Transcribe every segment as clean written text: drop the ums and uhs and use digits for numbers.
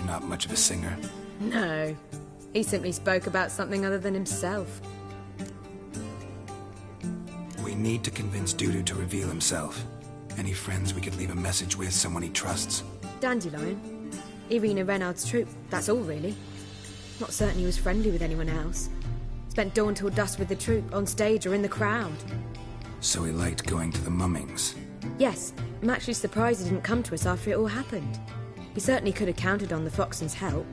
not much of a singer? No. He simply spoke about something other than himself. We need to convince Dudu to reveal himself. Any friends we could leave a message with, someone he trusts? Dandelion. Irina Renard's troupe, that's all really. Not certain he was friendly with anyone else. Spent dawn till dusk with the troupe, on stage or in the crowd. So he liked going to the mummings? Yes, I'm actually surprised he didn't come to us after it all happened. He certainly could have counted on the Foxton's help.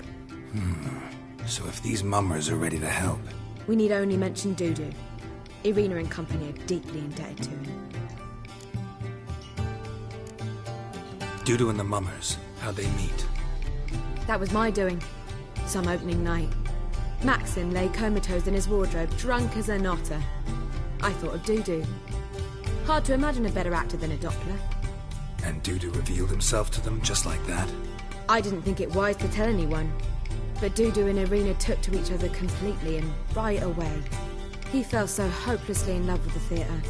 So if these mummers are ready to help... We need only mention Dudu. Irina and company are deeply indebted to him. Dudu and the mummers, how'd they meet? That was my doing. Some opening night. Maxim lay comatose in his wardrobe, drunk as an otter. I thought of Dudu. Hard to imagine a better actor than a Doppler. And Dudu revealed himself to them just like that? I didn't think it wise to tell anyone. But Dudu and Irina took to each other completely and right away. He fell so hopelessly in love with the theatre.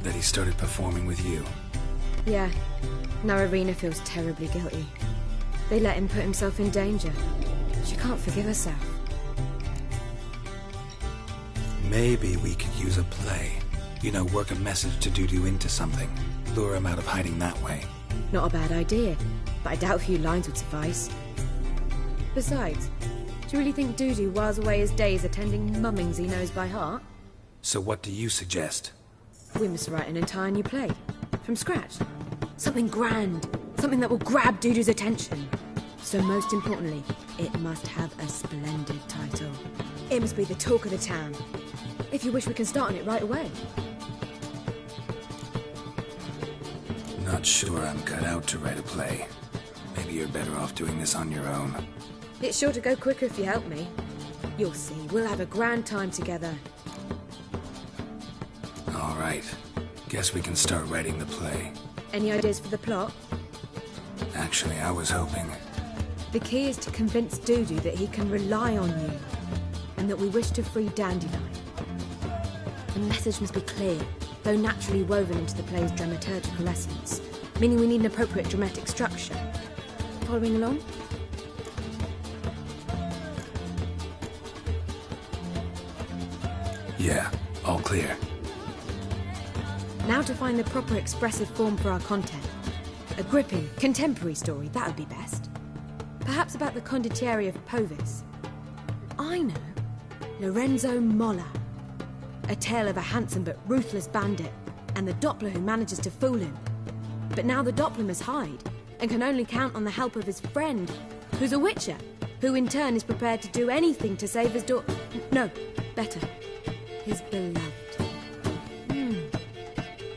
That he started performing with you? Yeah. Now Irina feels terribly guilty. They let him put himself in danger. She can't forgive herself. Maybe we could use a play. You know, work a message to Dudu into something. Lure him out of hiding that way. Not a bad idea, but I doubt a few lines would suffice. Besides, do you really think Dudu whiles away his days attending mummings he knows by heart? So what do you suggest? We must write an entire new play. From scratch. Something grand. Something that will grab Dudu's attention. So most importantly, it must have a splendid title. It must be the talk of the town. If you wish, we can start on it right away. Not sure I'm cut out to write a play. Maybe you're better off doing this on your own. It's sure to go quicker if you help me. You'll see, we'll have a grand time together. All right. Guess we can start writing the play. Any ideas for the plot? Actually, I was hoping... The key is to convince Dudu that he can rely on you, and that we wish to free Dandelion. The message must be clear, though naturally woven into the play's dramaturgical essence, meaning we need an appropriate dramatic structure. Following along? Yeah, all clear. Now to find the proper expressive form for our content. A gripping, contemporary story, that would be best. Perhaps about the condottieri of Povis. I know. Lorenzo Molla. A tale of a handsome but ruthless bandit, and the Doppler who manages to fool him. But now the Doppler must hide, and can only count on the help of his friend, who's a witcher, who in turn is prepared to do anything to save his daughter. No, better. His beloved.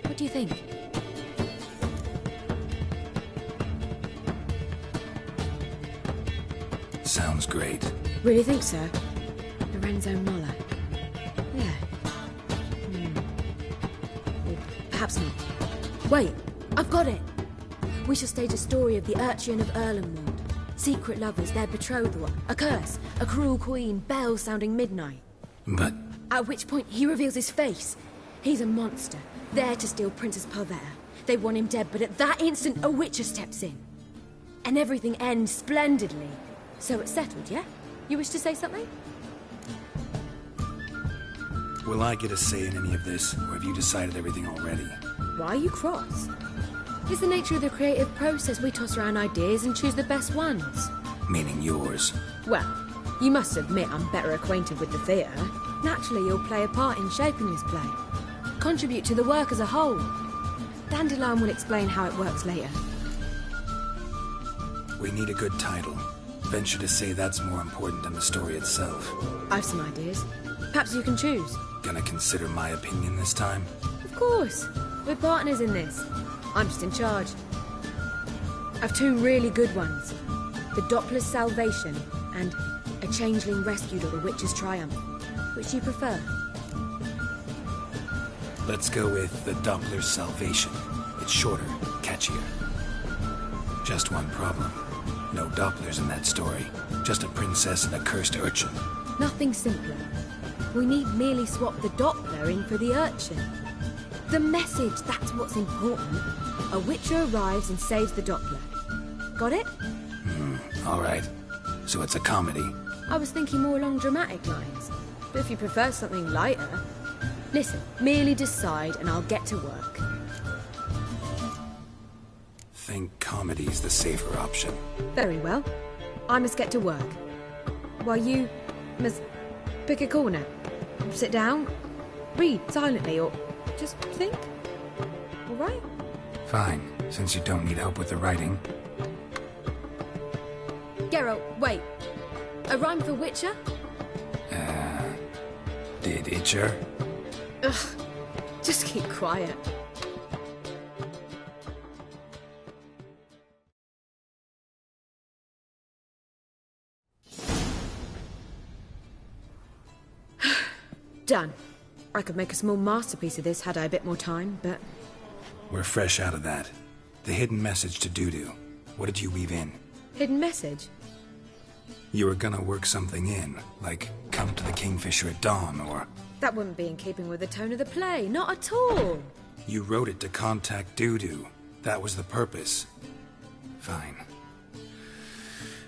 What do you think? Sounds great. Really think so? Lorenzo Molla. Yeah. Or perhaps not. Wait, I've got it! We shall stage a story of the Urchin of Erlenwald. Secret lovers, their betrothal, a curse, a cruel queen, bells sounding midnight. But... At which point he reveals his face. He's a monster, there to steal Princess Pavetta. They want him dead, but at that instant a witcher steps in. And everything ends splendidly. So it's settled, yeah? You wish to say something? Will I get a say in any of this, or have you decided everything already? Why are you cross? It's the nature of the creative process. We toss around ideas and choose the best ones. Meaning yours. Well, you must admit I'm better acquainted with the theatre. Naturally, you'll play a part in shaping this play. Contribute to the work as a whole. Dandelion will explain how it works later. We need a good title. Venture to say that's more important than the story itself. I've some ideas. Perhaps you can choose. Gonna consider my opinion this time? Of course. We're partners in this. I'm just in charge. I've two really good ones. The Doppler's Salvation and A Changeling Rescued or The Witch's Triumph. Which do you prefer? Let's go with The Doppler's Salvation. It's shorter, catchier. Just one problem. No Dopplers in that story. Just a princess and a cursed urchin. Nothing simpler. We need merely swap the Doppler in for the urchin. The message, that's what's important. A witcher arrives and saves the Doppler. Got it? All right. so it's a comedy. I was thinking more along dramatic lines. But if you prefer something lighter... Listen, merely decide and I'll get to work. Think comedy's the safer option. Very well. I must get to work. While you must pick a corner. Sit down, read silently, or just think. All right? Fine, since you don't need help with the writing. Geralt, wait. A rhyme for Witcher? Did Itcher? Ugh, just keep quiet. Done. I could make a small masterpiece of this had I a bit more time, but... We're fresh out of that. The hidden message to Dudu. What did you weave in? Hidden message? You were gonna work something in, like come to the Kingfisher at dawn, or... That wouldn't be in keeping with the tone of the play, not at all. You wrote it to contact Dudu. That was the purpose. Fine.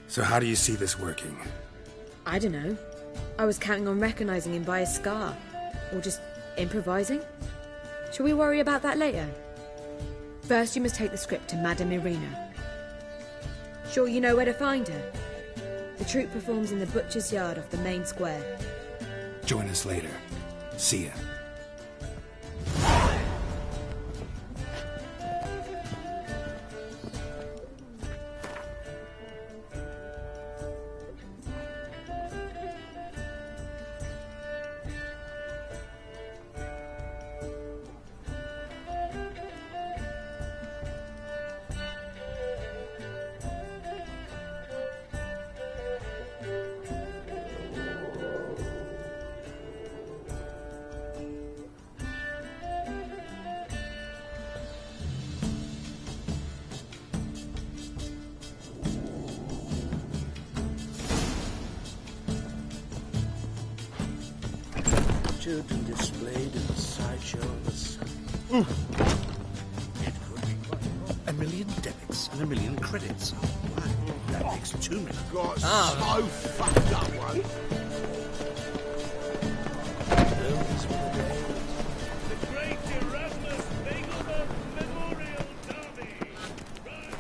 So how do you see this working? I don't know. I was counting on recognizing him by his scar. Or just improvising. Shall we worry about that later? First, you must take the script to Madame Irina. Sure you know where to find her? The troupe performs in the butcher's yard off the main square. Join us later. See ya. Children displayed in the sideshow of the sun. It could be quite a 1 million debits and 1 million credits. Oh, wow. That makes 2 million. Got so fucked up one. Those were the days. The Great Erasmus Nagelman Memorial Derby. Right.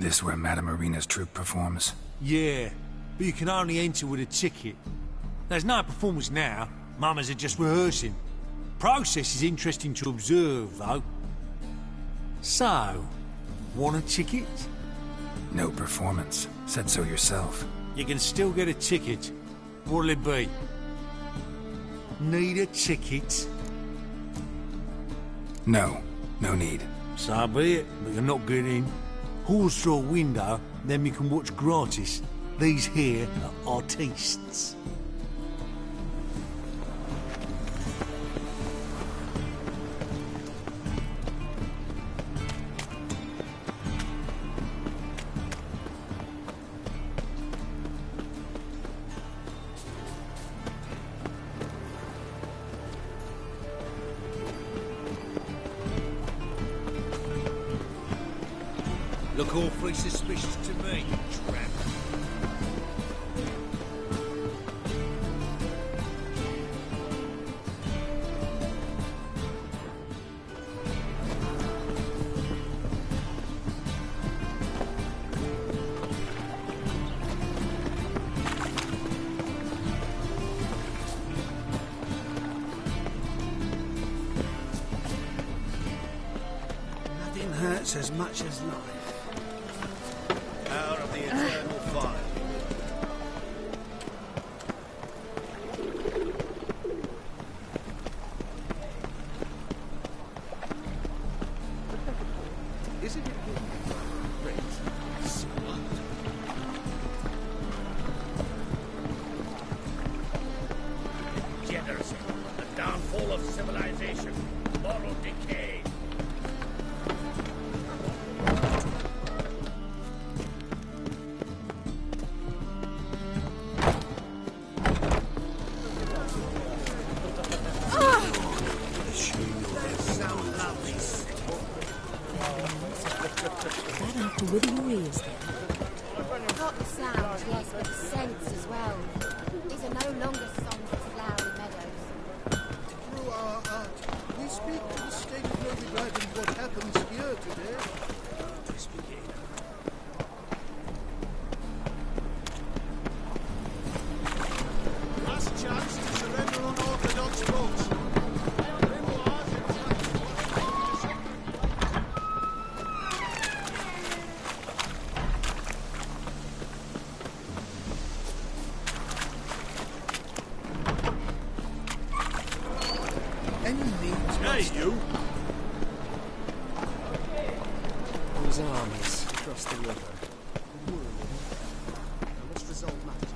This where Madame Irina's troupe performs? Yeah, but you can only enter with a ticket. There's no performance now. Mamas are just rehearsing. Process is interesting to observe, though. So, want a ticket? No performance. Said so yourself. You can still get a ticket. What'll it be? Need a ticket? No. No need. So be it, but you're not getting. Horse through a window, then you can watch gratis. These here are artistes. Look awfully suspicious to me, you tramp. Nothing hurts as much as life. Out of the eternal fire. Isn't it good? Great. story is there? Not the sound, yes, but the sense as well. These are no longer songs of flowery meadows. Through our art, we speak to the state of Novigrad and what happens here today. Last chance to surrender unorthodox folks. Any needs? Hey, you! Those armies across the river. Now let's resolve matters.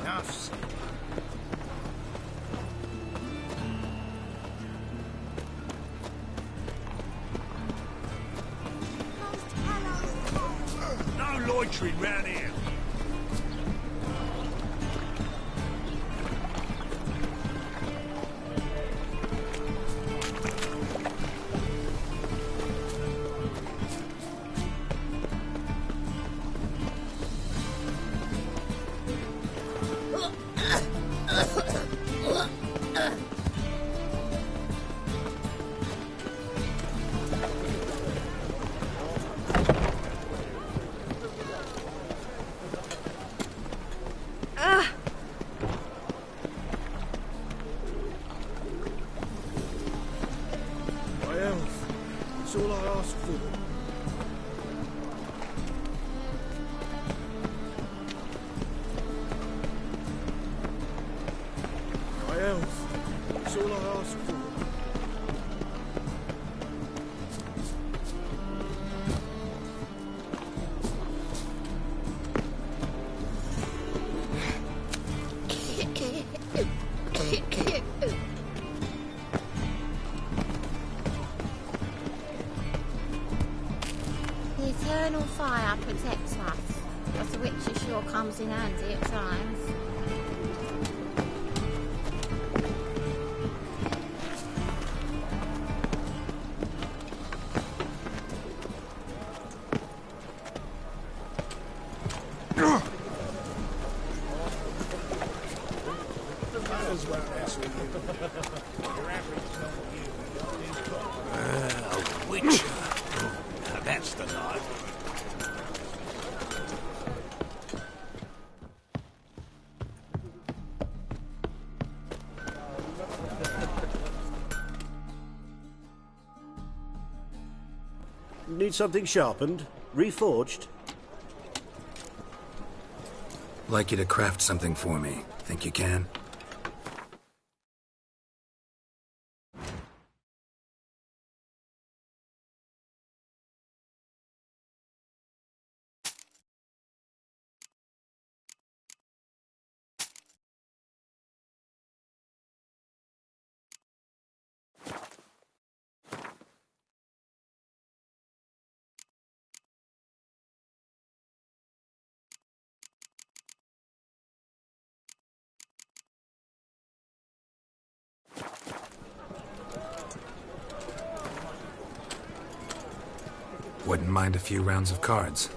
Enough said. No loitering round here. My elf. It's all I ask for. My elf. It's all I ask for. The eternal fire protects us, but the witcher sure comes in handy at times. A witcher. Now that's the life. Need something sharpened? Reforged? Like you to craft something for me. Think you can? Wouldn't mind a few rounds of cards.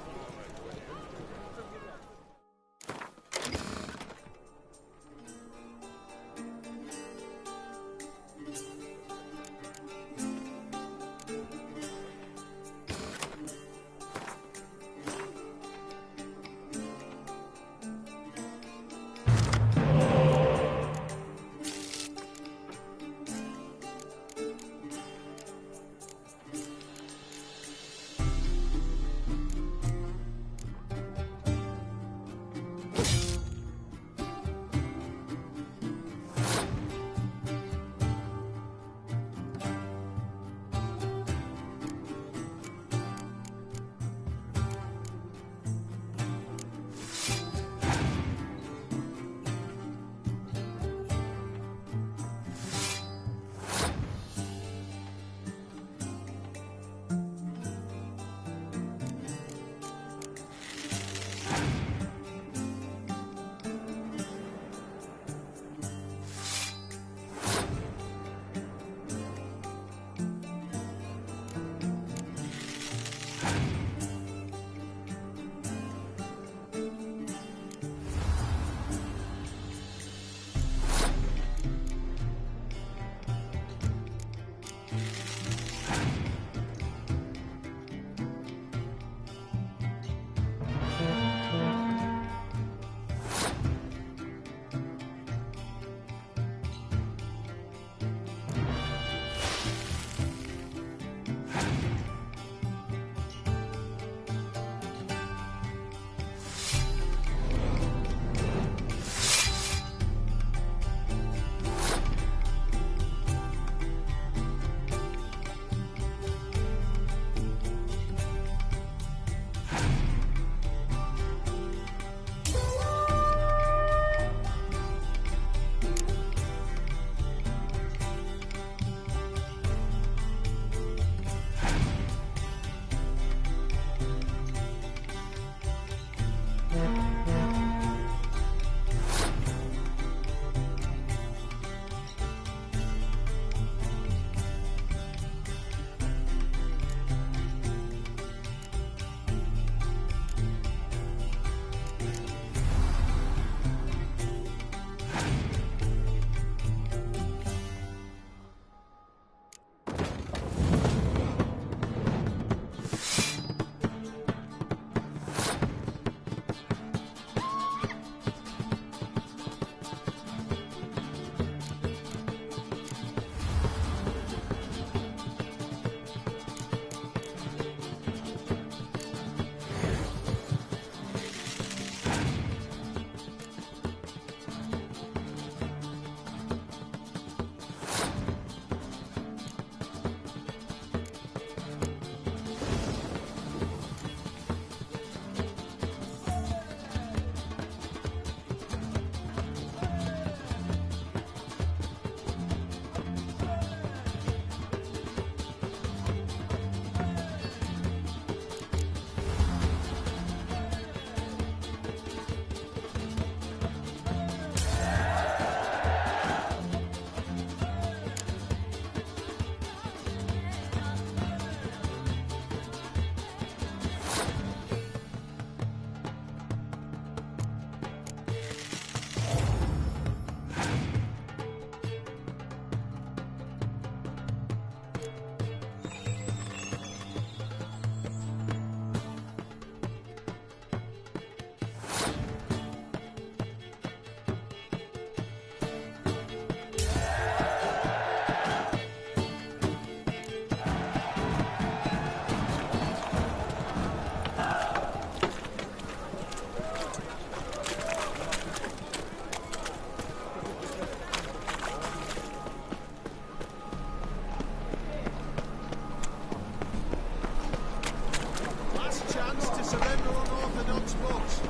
surrender unorthodox books.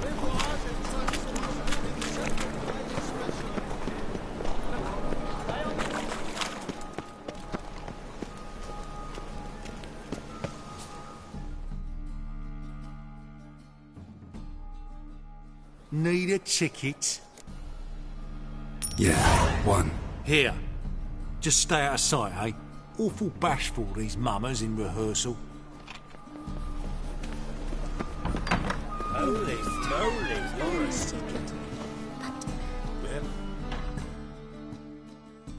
Memoirs and transcripts in separate highly specialized. Need a ticket? Yeah, one. Here. Just stay out of sight, eh? Awful bashful, these mummers in rehearsal. Holy moly, Morris.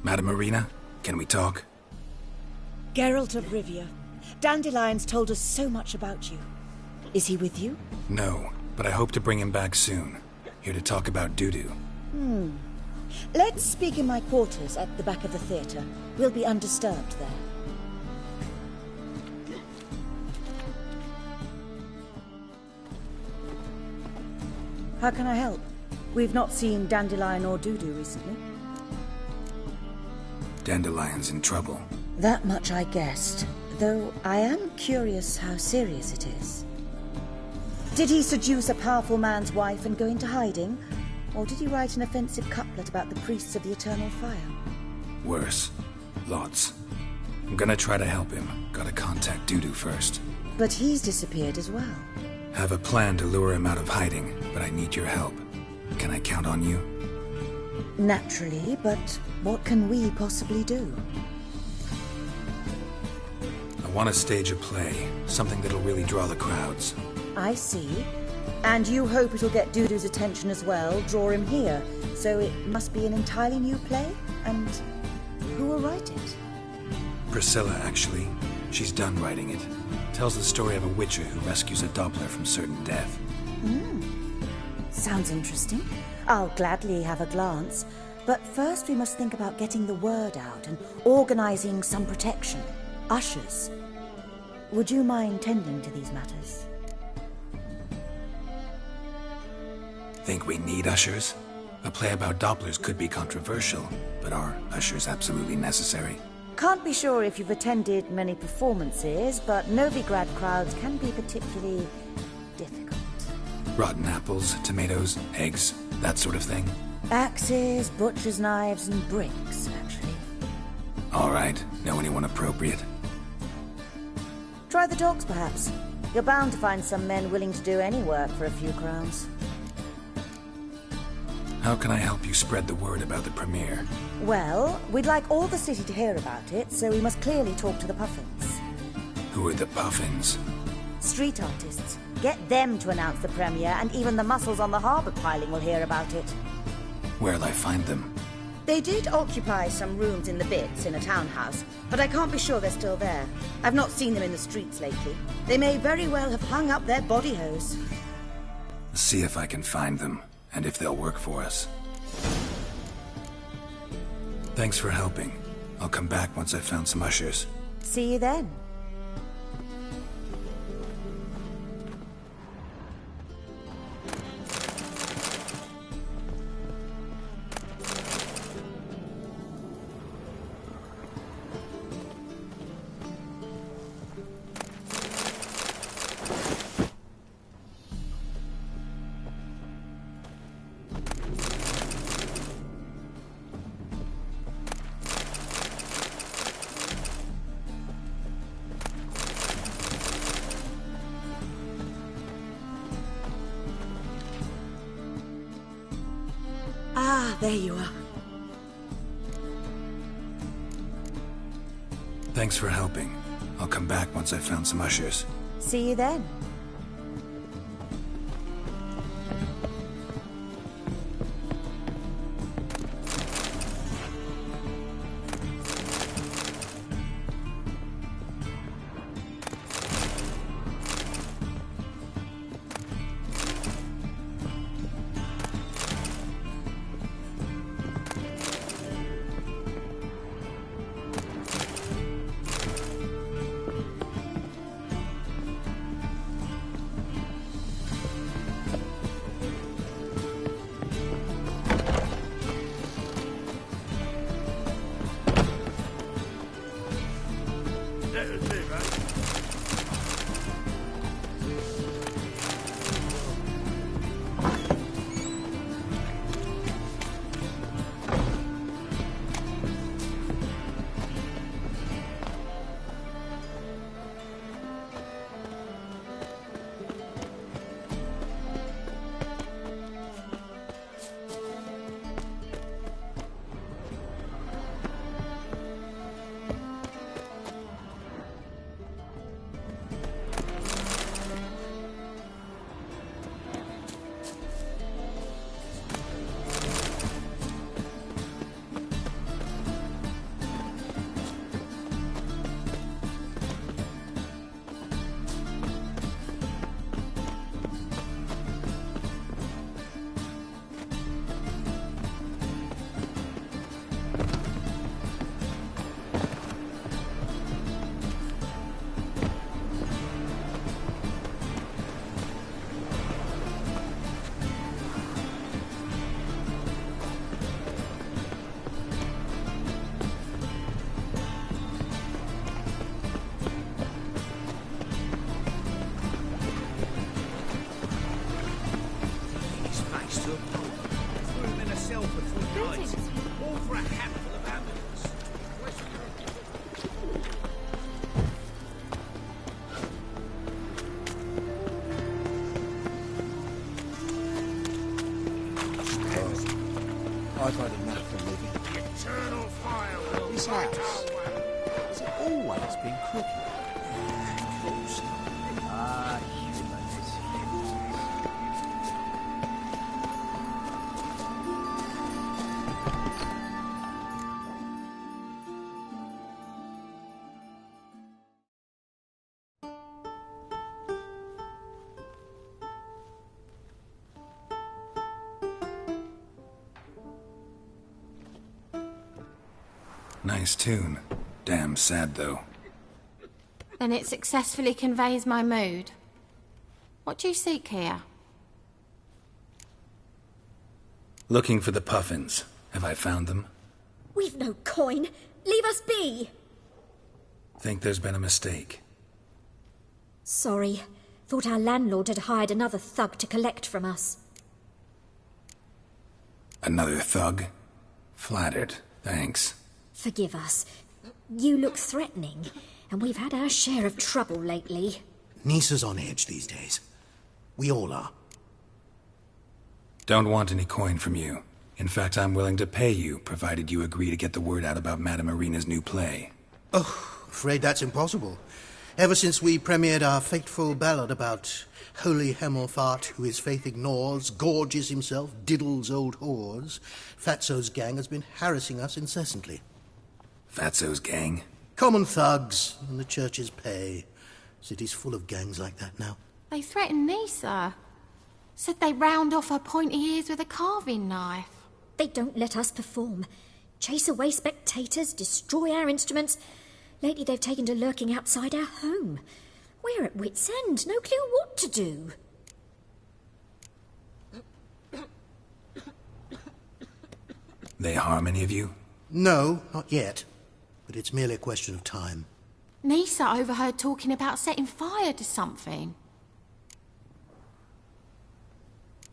Madam Marina, can we talk? Geralt of Rivia. Dandelion's told us so much about you. Is he with you? No, but I hope to bring him back soon. Here to talk about Dudu. Let's speak in my quarters at the back of the theatre. We'll be undisturbed there. How can I help? We've not seen Dandelion or Dudu recently. Dandelion's in trouble. That much I guessed, though I am curious how serious it is. Did he seduce a powerful man's wife and go into hiding? Or did he write an offensive couplet about the priests of the eternal fire? Worse. Lots. I'm gonna try to help him. Gotta contact Dudu first. But he's disappeared as well. Have a plan to lure him out of hiding, but I need your help. Can I count on you? Naturally, but what can we possibly do? I want to stage a play. Something that'll really draw the crowds. I see. And you hope it'll get Dudu's attention as well, draw him here. So it must be an entirely new play? And who will write it? Priscilla, actually. She's done writing it. Tells the story of a witcher who rescues a Doppler from certain death. Sounds interesting. I'll gladly have a glance. But first we must think about getting the word out and organizing some protection. Ushers. Would you mind tending to these matters? Think we need ushers? A play about Dopplers could be controversial, but are ushers absolutely necessary? Can't be sure if you've attended many performances, but Novigrad crowds can be particularly difficult. Rotten apples, tomatoes, eggs, that sort of thing? Axes, butcher's knives, and bricks, actually. All right. Know anyone appropriate? Try the dogs, perhaps. You're bound to find some men willing to do any work for a few crowns. How can I help you spread the word about the premiere? Well, we'd like all the city to hear about it, so we must clearly talk to the Puffins. Who are the Puffins? Street artists. Get them to announce the premiere, and even the muscles on the harbour piling will hear about it. Where'll I find them? They did occupy some rooms in the Bits in a townhouse, but I can't be sure they're still there. I've not seen them in the streets lately. They may very well have hung up their body hose. See if I can find them, and if they'll work for us. Thanks for helping. I'll come back once I've found some ushers. See you then. Ah, there you are. Thanks for helping. I'll come back once I've found some ushers. See you then. That'll do, mate. I've had enough of living. Eternal fire will This house, has it always been crooked? Of course not. Ah, humans. Nice tune. Damn sad, though. Then it successfully conveys my mood. What do you seek here? Looking for the puffins. Have I found them? We've no coin. Leave us be. Think there's been a mistake. Sorry. Thought our landlord had hired another thug to collect from us. Another thug? Flattered. Thanks. Forgive us. You look threatening, and we've had our share of trouble lately. Nisa's on edge these days. We all are. Don't want any coin from you. In fact, I'm willing to pay you, provided you agree to get the word out about Madame Irina's new play. Oh, afraid that's impossible. Ever since we premiered our fateful ballad about holy Hemelfart, who his faith ignores, gorges himself, diddles old whores, Fatso's gang has been harassing us incessantly. Fatso's gang? Common thugs in the church's pay. City's full of gangs like that now. They threatened Nisa. Said they round off her pointy ears with a carving knife. They don't let us perform. Chase away spectators, destroy our instruments. Lately they've taken to lurking outside our home. We're at wit's end, no clue what to do. They harm any of you? No, not yet. But it's merely a question of time. Nisa overheard talking about setting fire to something.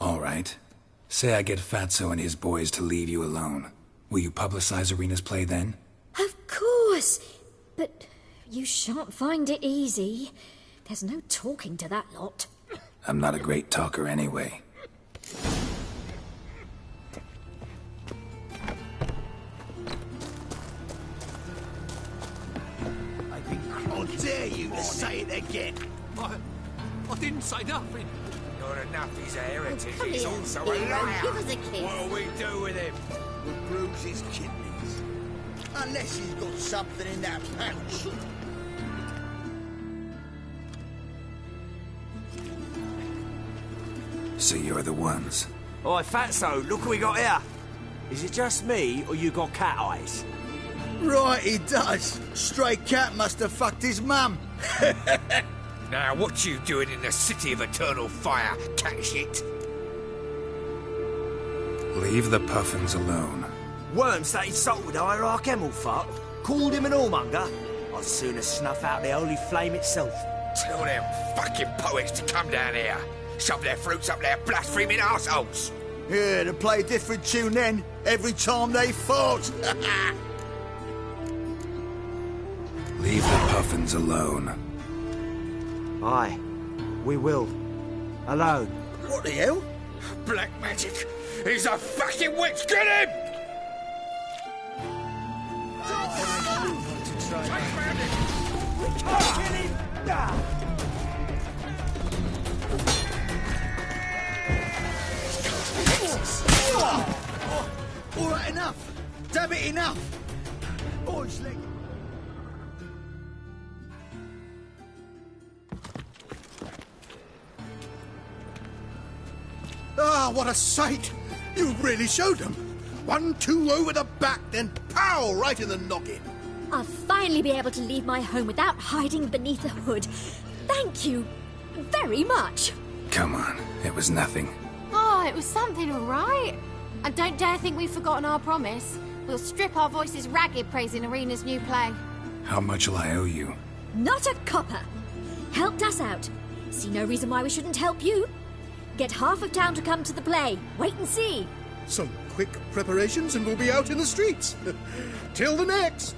All right. Say I get Fatso and his boys to leave you alone. Will you publicize Irina's play then? Of course. But you shan't find it easy. There's no talking to that lot. I'm not a great talker anyway. How dare you to say it again? I didn't say nothing. Not enough he's a heretic, Come he's here, also a hero, liar. give us a kiss. What'll we do with him? We'll bruise his kidneys. Unless he's got something in that pouch. So you're the ones. Oi, Fatso, look what we got here. Is it just me, or you got cat eyes? Right, he does. Stray cat must have fucked his mum. Now, what you doing in the city of eternal fire, cat shit? Leave the puffins alone. Worms that insulted Hierarch Hemelfart, called him an whoremonger. I'd sooner snuff out the holy flame itself. Tell them fucking poets to come down here. Shove their fruits up their blaspheming arseholes. Yeah, to play a different tune then, every time they fought. Leave the puffins alone. Aye, we will. Alone. What the hell? Black magic. He's a fucking witch. Get him! All right, enough. Damn it, enough. Boys, leg. Ah, what a sight! You really showed them. 1-2 over the back, then pow, right in the noggin. I'll finally be able to leave my home without hiding beneath a hood. Thank you very much. Come on, it was nothing. Oh, it was something, all right. And don't dare think we've forgotten our promise. We'll strip our voices ragged praising Irina's new play. How much will I owe you? Not a copper. Helped us out. See no reason why we shouldn't help you. Get half of town to come to the play. Wait and see. Some quick preparations and we'll be out in the streets. Till the next.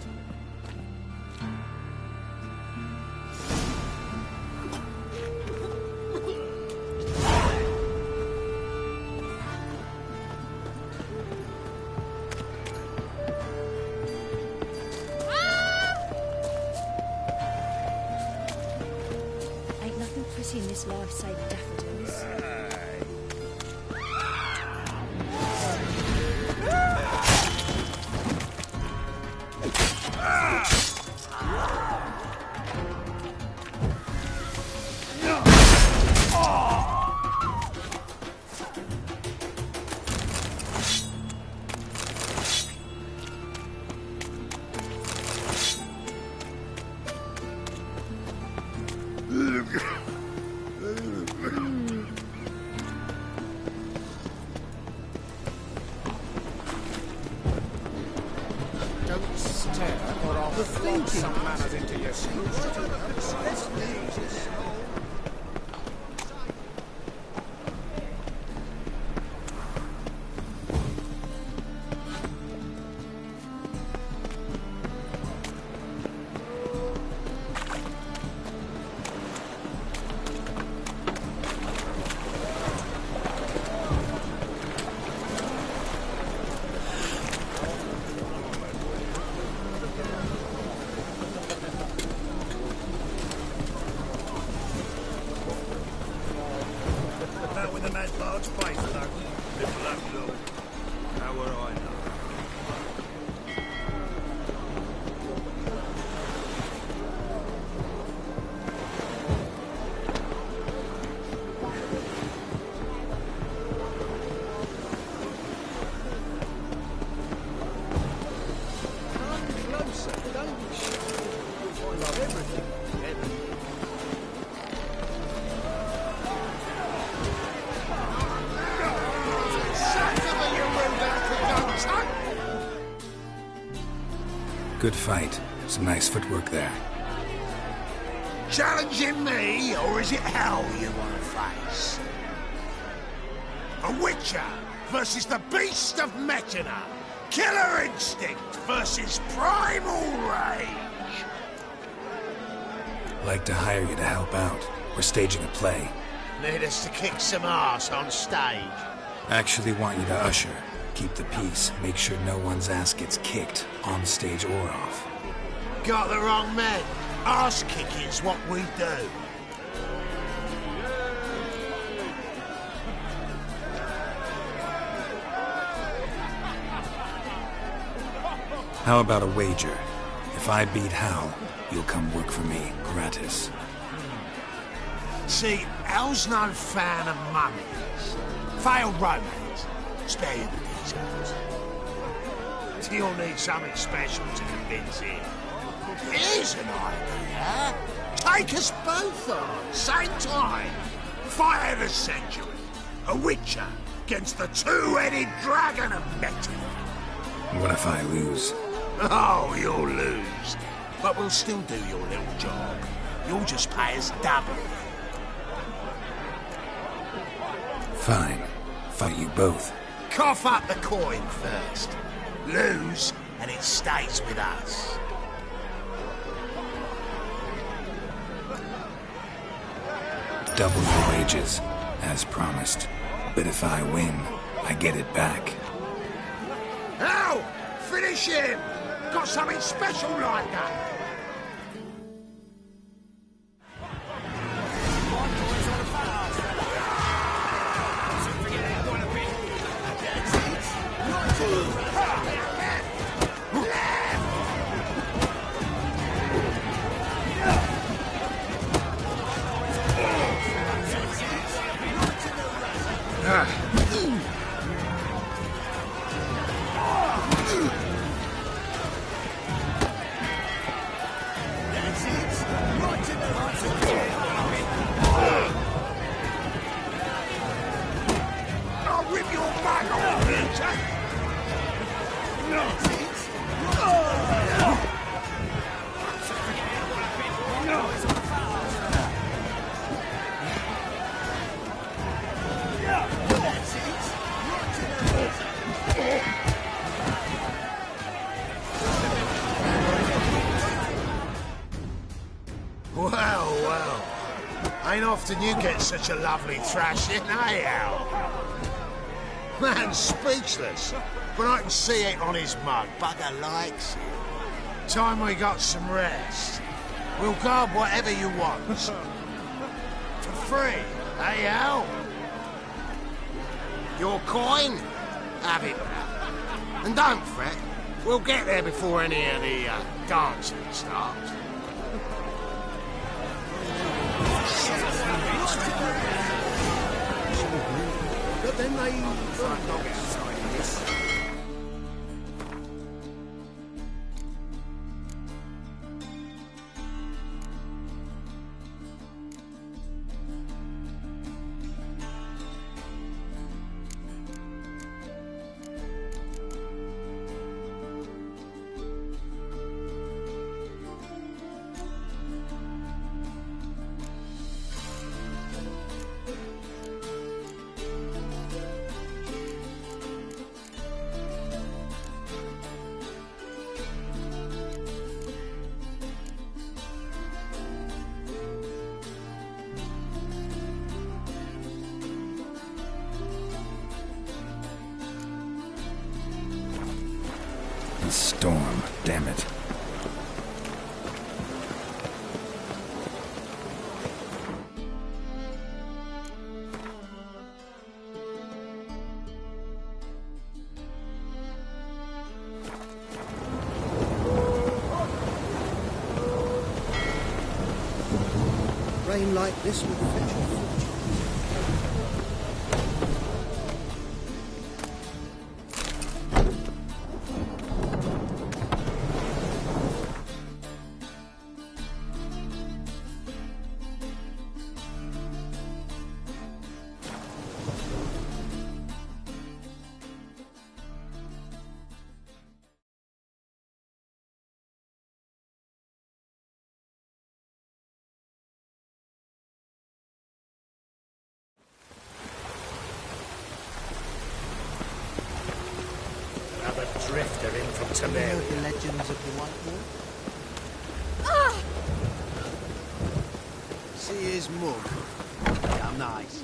beauty in this life save daffodils. Don't stare, or I'll flog some manners into your skull. Good fight. Some nice footwork there. Challenging me, or is it hell you want to face? A Witcher versus the Beast of Metina. Killer instinct versus primal rage. Like to hire you to help out. We're staging a play. Need us to kick some ass on stage. Actually want you to usher. Keep the peace. Make sure no one's ass gets kicked, on stage or off. Got the wrong man. Ass kicking's what we do. How about a wager? If I beat Hal, you'll come work for me, gratis. See, Al's no fan of mummies. Failed romance. Spare you the details. You'll need something special to convince him. Here's an idea. Take us both on, same time. Fight of the century. A Witcher against the two-headed dragon of Metina. What if I lose? Oh, you'll lose. But we'll still do your little job. You'll just pay us double. Fine. Fight you both. Cough up the coin first. Lose, and it stays with us. Double the wages, as promised. But if I win, I get it back. Now, finish him! Got something special like that! Well. Ain't often you get such a lovely thrashing, eh, Al? Man's speechless, but I can see it on his mug. Bugger likes it. Time we got some rest. We'll guard whatever you want. for free. Hey, Al? Your coin? Have it back. And don't fret. We'll get there before any of the dancing starts. But then they... Storm, damn it. Rain like this would fetch a fortune. Another drifter in from Have you Tiberias. heard the legends of the White Wolf? See his mug. How nice.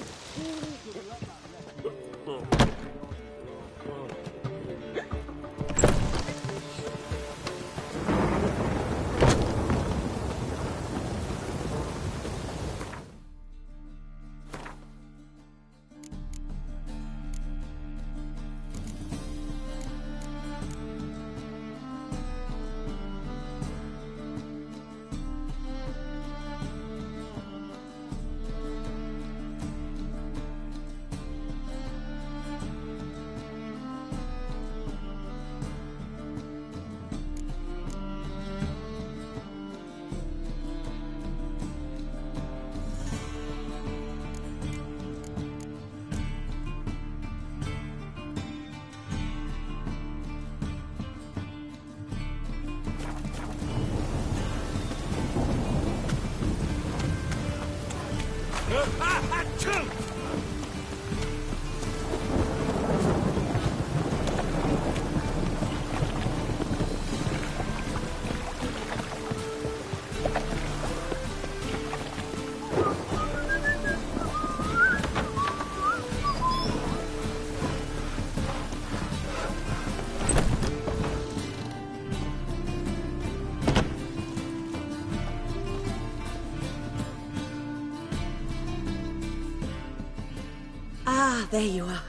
Ah, there you are.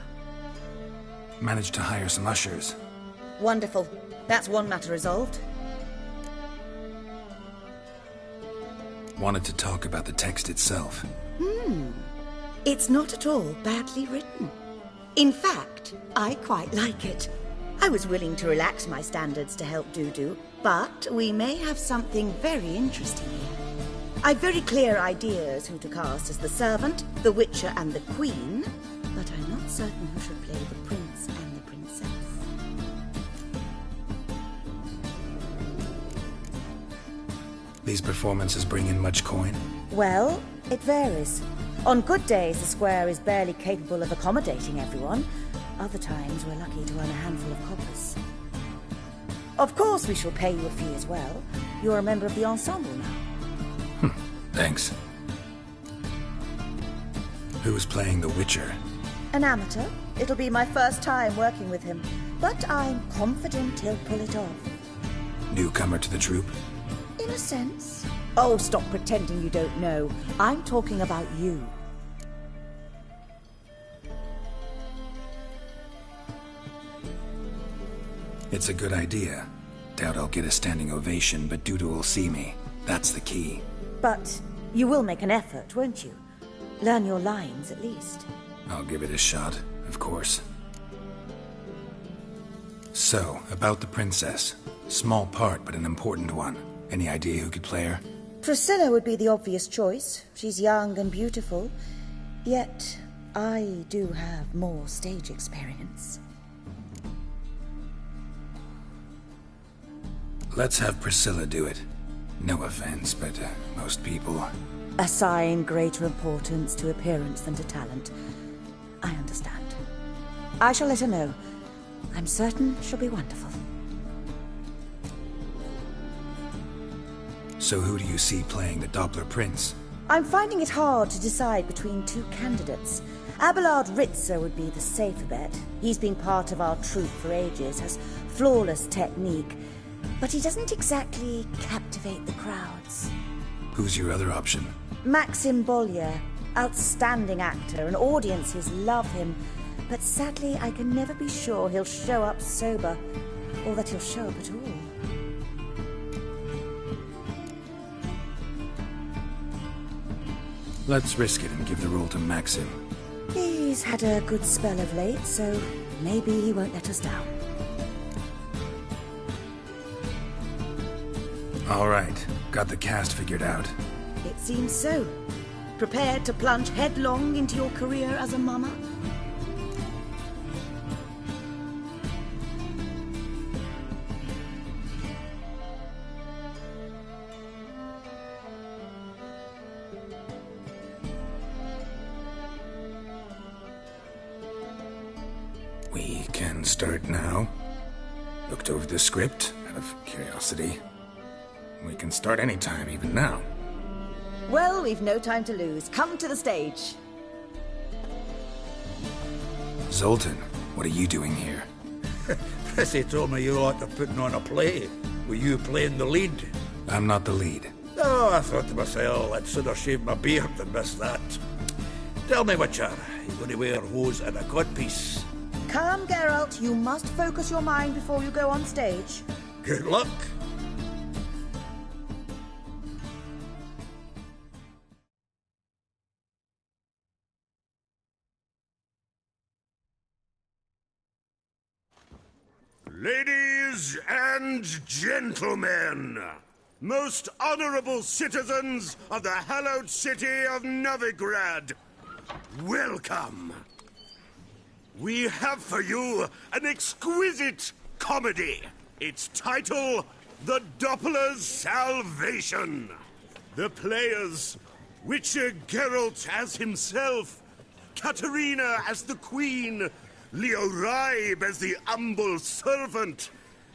Managed to hire some ushers. Wonderful. That's one matter resolved. Wanted to talk about the text itself. It's not at all badly written. In fact, I quite like it. I was willing to relax my standards to help Dudu, but we may have something very interesting here. I've very clear ideas who to cast as the servant, the witcher, and the queen, but I'm not certain who should play the prince and the princess. These performances bring in much coin? Well, it varies. On good days, the square is barely capable of accommodating everyone. Other times, we're lucky to earn a handful of coppers. Of course, we shall pay you a fee as well. You're a member of the ensemble now. Thanks. Who's playing the Witcher? An amateur. It'll be my first time working with him, but I'm confident he'll pull it off. Newcomer to the troupe? In a sense. Oh, stop pretending you don't know. I'm talking about you. It's a good idea. Doubt I'll get a standing ovation, but Duda will see me. That's the key. But you will make an effort, won't you? Learn your lines, at least. I'll give it a shot, of course. So, about the princess. Small part, but an important one. Any idea who could play her? Priscilla would be the obvious choice. She's young and beautiful. Yet, I do have more stage experience. Let's have Priscilla do it. No offense, but most people... Assign greater importance to appearance than to talent. I understand. I shall let her know. I'm certain she'll be wonderful. So who do you see playing the Doppler Prince? I'm finding it hard to decide between two candidates. Abelard Ritzer would be the safer bet. He's been part of our troupe for ages, has flawless technique, but he doesn't exactly captivate the crowds. Who's your other option? Maxim Bollier, outstanding actor, and audiences love him. But sadly, I can never be sure he'll show up sober, or that he'll show up at all. Let's risk it and give the role to Maxim. He's had a good spell of late, so maybe he won't let us down. All right, got the cast figured out. It seems so. Prepared to plunge headlong into your career as a mama? We can start now. Looked over the script, out of curiosity. We can start anytime, even now. Well, we've no time to lose. Come to the stage. Zoltan, what are you doing here? Prissy told me you like to putting on a play. Were you playing the lead? I'm not the lead. Oh, I thought to myself, I'd sooner shave my beard than miss that. Tell me, Witcher, you going to wear hose and a codpiece? Calm, Geralt. You must focus your mind before you go on stage. Good luck. Ladies and gentlemen, most honorable citizens of the hallowed city of Novigrad, welcome. We have for you an exquisite comedy. Its title, The Doppler's Salvation. The players, Witcher Geralt as himself, Katerina as the Queen, Leo Raib as the humble servant,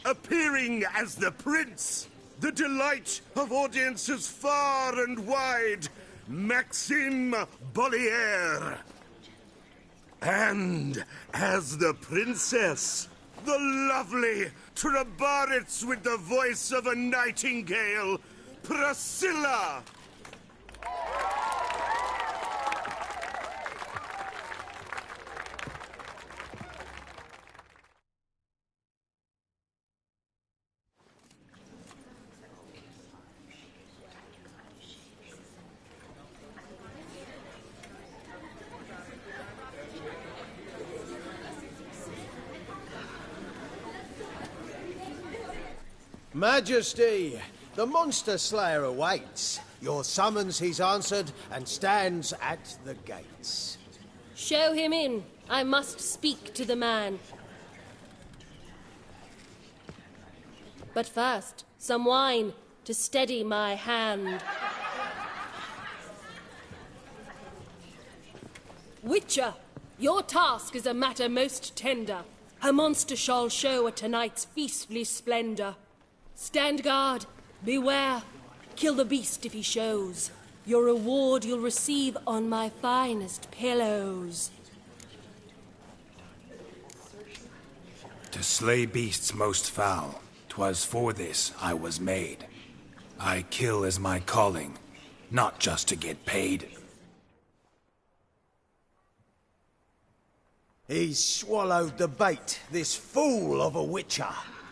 appearing as the Prince, the delight of audiences far and wide, Maxim Bollier. And as the Princess, the lovely Trabaritz with the voice of a nightingale, Priscilla. Majesty, the monster slayer awaits. Your summons he's answered and stands at the gates. Show him in. I must speak to the man. But first, some wine to steady my hand. Witcher, your task is a matter most tender. Her monster shall show at tonight's feastly splendor. Stand guard, beware, kill the beast if he shows. Your reward you'll receive on my finest pillows. To slay beasts most foul, 'twas for this I was made. I kill as my calling, not just to get paid. He's swallowed the bait, this fool of a witcher.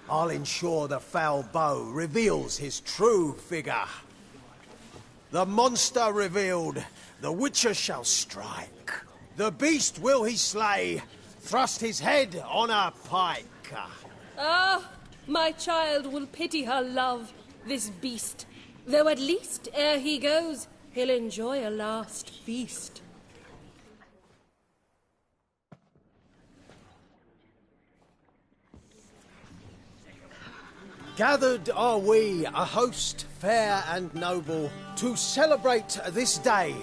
I'll ensure the foul bow reveals his true figure. The monster revealed, the witcher shall strike. The beast will he slay, thrust his head on a pike. Ah, my child will pity her love, this beast. Though at least, ere he goes, he'll enjoy a last feast. Gathered are we, a host fair and noble, to celebrate this day,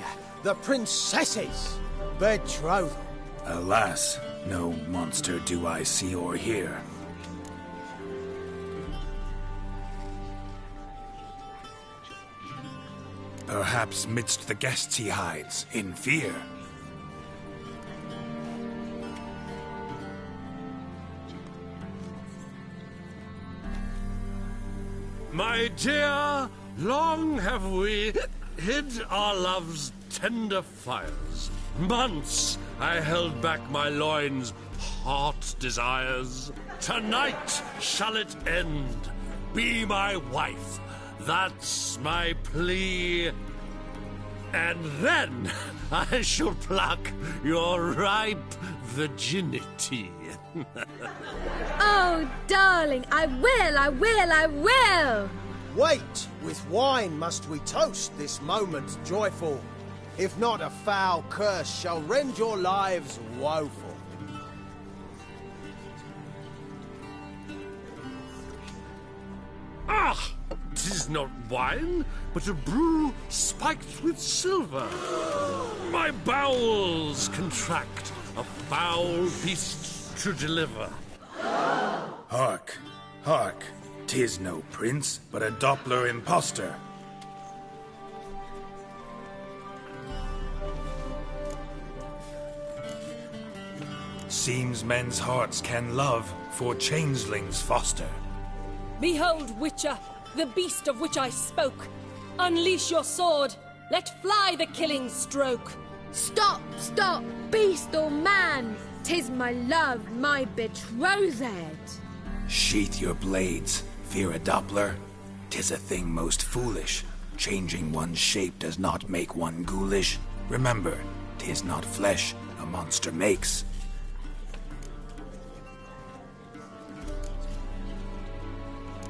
the princess's betrothal. Alas, no monster do I see or hear. Perhaps midst the guests he hides, in fear. My dear, long have we hid our love's tender fires. Months I held back my loins' hot desires. Tonight shall it end. Be my wife. That's my plea. And then I shall pluck your ripe virginity. Oh, darling, I will! Wait, with wine must we toast this moment joyful. If not, a foul curse shall rend your lives woeful. Ah! 'Tis not wine, but a brew spiked with silver. My bowels contract, a foul beast to deliver. Hark, hark, 'tis no prince, but a Doppler impostor. Seems men's hearts can love, for changelings foster. Behold, Witcher, the beast of which I spoke. Unleash your sword. Let fly the killing stroke. Stop, stop, beast or man! 'Tis my love, my betrothed. Sheath your blades, fear a Doppler. 'Tis a thing most foolish. Changing one's shape does not make one ghoulish. Remember, 'tis not flesh a monster makes.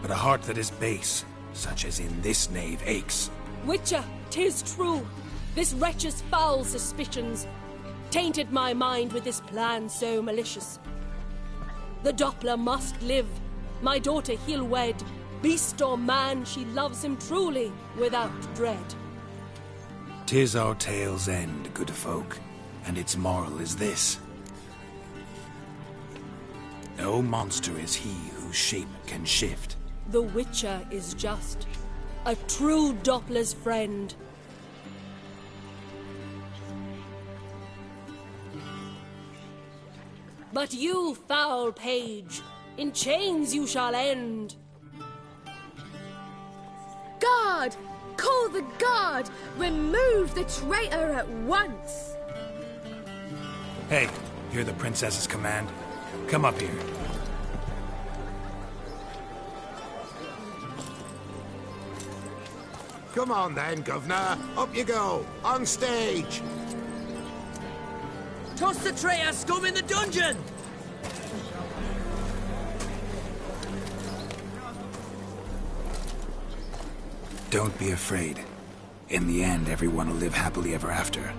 But a heart that is base, such as in this knave aches. Witcher, 'tis true. This wretch's foul suspicions tainted my mind with this plan so malicious. The Doppler must live. My daughter he'll wed. Beast or man, she loves him truly, without dread. 'Tis our tale's end, good folk, and its moral is this. No monster is he whose shape can shift. The Witcher is just a true Doppler's friend. But you, foul page, in chains you shall end. Guard! Call the guard! Remove the traitor at once! Hey, hear the princess's command? Come up here. Come on then, Governor. Up you go. On stage. Toss the traitor scum in the dungeon! Don't be afraid. In the end, everyone will live happily ever after.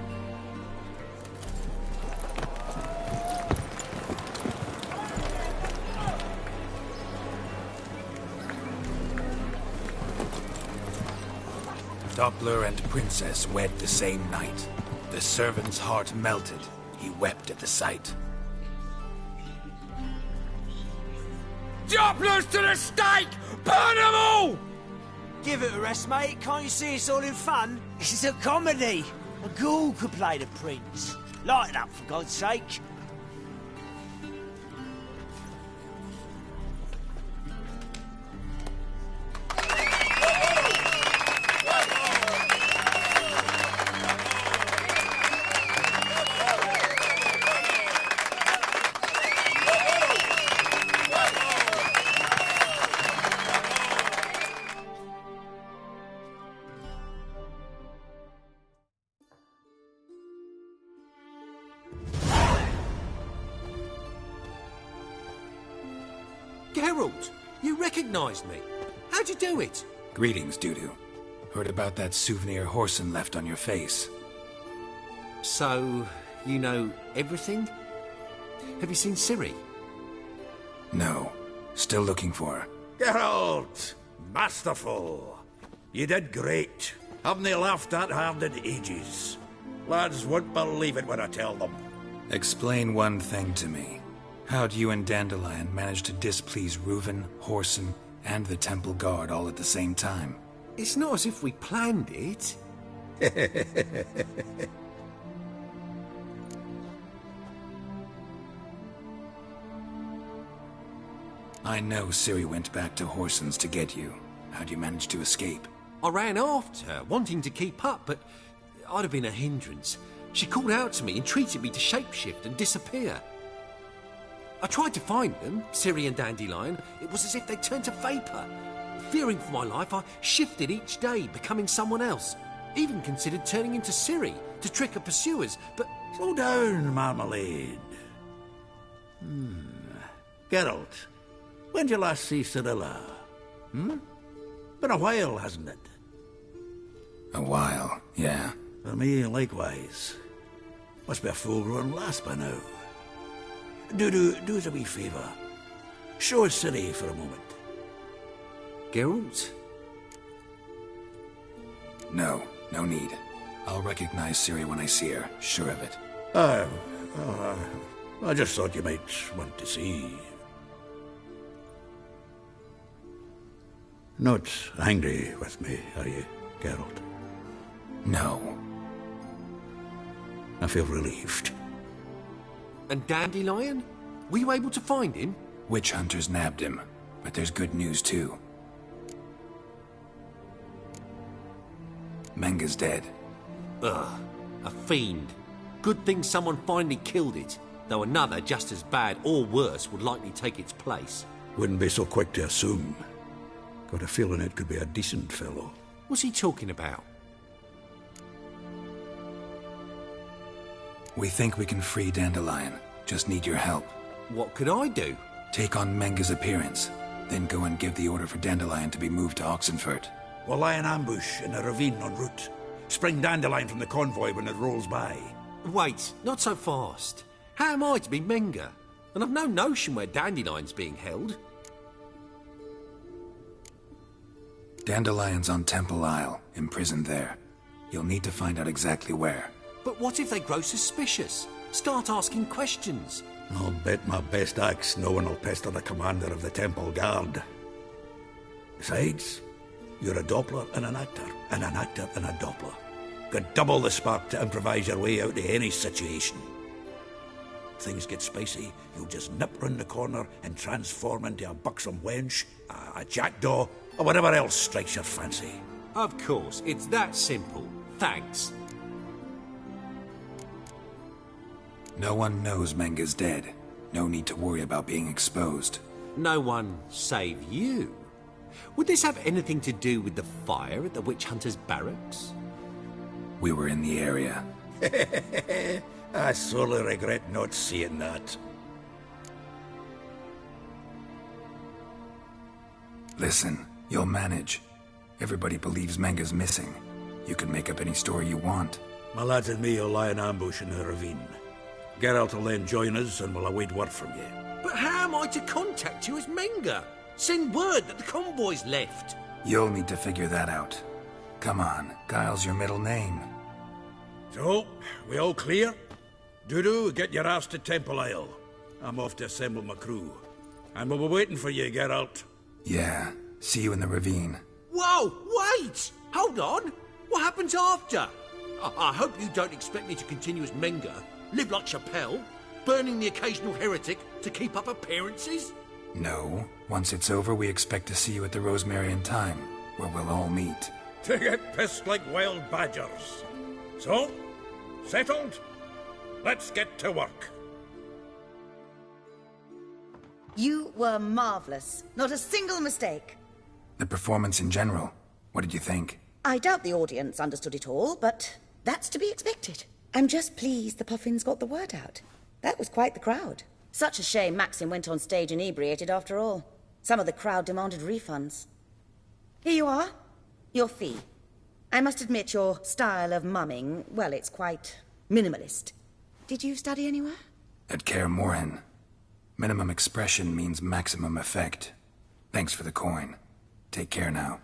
Doppler and Princess wed the same night. The servant's heart melted. He wept at the sight. Dopplers to the stake! Burn them all! Give it a rest, mate. Can't you see it's all in fun? This is a comedy. A ghoul could play the prince. Lighten up, for God's sake. Geralt! You recognised me. How'd you do it? Greetings, Dudu. Heard about that souvenir Horson left on your face. So, you know everything? Have you seen Ciri? No. Still looking for her. Geralt! Masterful! You did great. Haven't they laughed that hard in ages? Lads won't believe it when I tell them. Explain one thing to me. How'd you and Dandelion manage to displease Reuven, Horson, and the Temple Guard all at the same time? It's not as if we planned it. I know Ciri went back to Horson's to get you. How'd you manage to escape? I ran after her, wanting to keep up, but I'd have been a hindrance. She called out to me, entreated me to shapeshift and disappear. I tried to find them, Ciri and Dandelion. It was as if they turned to vapour. Fearing for my life, I shifted each day, becoming someone else. Even considered turning into Ciri to trick her pursuers, but... Slow down, Marmalade. Geralt, when'd you last see Cirilla? Been a while, hasn't it? A while, yeah. For me, likewise. Must be a full-grown lass by now. Do us a wee favour. Show us Ciri for a moment. Geralt? No need. I'll recognize Ciri when I see her, sure of it. I just thought you might want to see. Not angry with me, are you, Geralt? No. I feel relieved. And Dandelion? Were you able to find him? Witch hunters nabbed him, but there's good news too. Menga's dead. Ugh, a fiend. Good thing someone finally killed it, though another just as bad or worse would likely take its place. Wouldn't be so quick to assume. Got a feeling it could be a decent fellow. What's he talking about? We think we can free Dandelion. Just need your help. What could I do? Take on Menga's appearance, then go and give the order for Dandelion to be moved to Oxenfurt. We'll lie in ambush in a ravine en route. Spring Dandelion from the convoy when it rolls by. Wait, not so fast. How am I to be Menga? And I've no notion where Dandelion's being held. Dandelion's on Temple Isle, imprisoned there. You'll need to find out exactly where. But what if they grow suspicious? Start asking questions? I'll bet my best axe no one will pester the commander of the Temple Guard. Besides, you're a Doppler and an actor and a Doppler. Got double the spark to improvise your way out of any situation. Things get spicy, you'll just nip round the corner and transform into a buxom wench, a jackdaw, or whatever else strikes your fancy. Of course, it's that simple. Thanks. No one knows Menga's dead. No need to worry about being exposed. No one save you. Would this have anything to do with the fire at the witch hunters' barracks? We were in the area. I sorely regret not seeing that. Listen, you'll manage. Everybody believes Menga's missing. You can make up any story you want. My lads and me will lie in ambush in the ravine. Geralt will then join us and we'll await word from you. But how am I to contact you as Menga? Send word that the convoy's left. You'll need to figure that out. Come on, Guile's your middle name. So, we all clear? Dudu, get your ass to Temple Isle. I'm off to assemble my crew. And we'll be waiting for you, Geralt. Yeah, see you in the ravine. Whoa, wait! Hold on! What happens after? I hope you don't expect me to continue as Menga, live like Chappelle, burning the occasional heretic to keep up appearances? No. Once it's over, we expect to see you at the Rosemarian Time, where we'll all meet. To get pissed like wild badgers. So, settled? Let's get to work. You were marvellous. Not a single mistake. The performance in general, what did you think? I doubt the audience understood it all, but that's to be expected. I'm just pleased the Puffins got the word out. That was quite the crowd. Such a shame Maxim went on stage inebriated after all. Some of the crowd demanded refunds. Here you are. Your fee. I must admit your style of mumming, well, it's quite minimalist. Did you study anywhere? At Kaer Morhen. Minimum expression means maximum effect. Thanks for the coin. Take care now.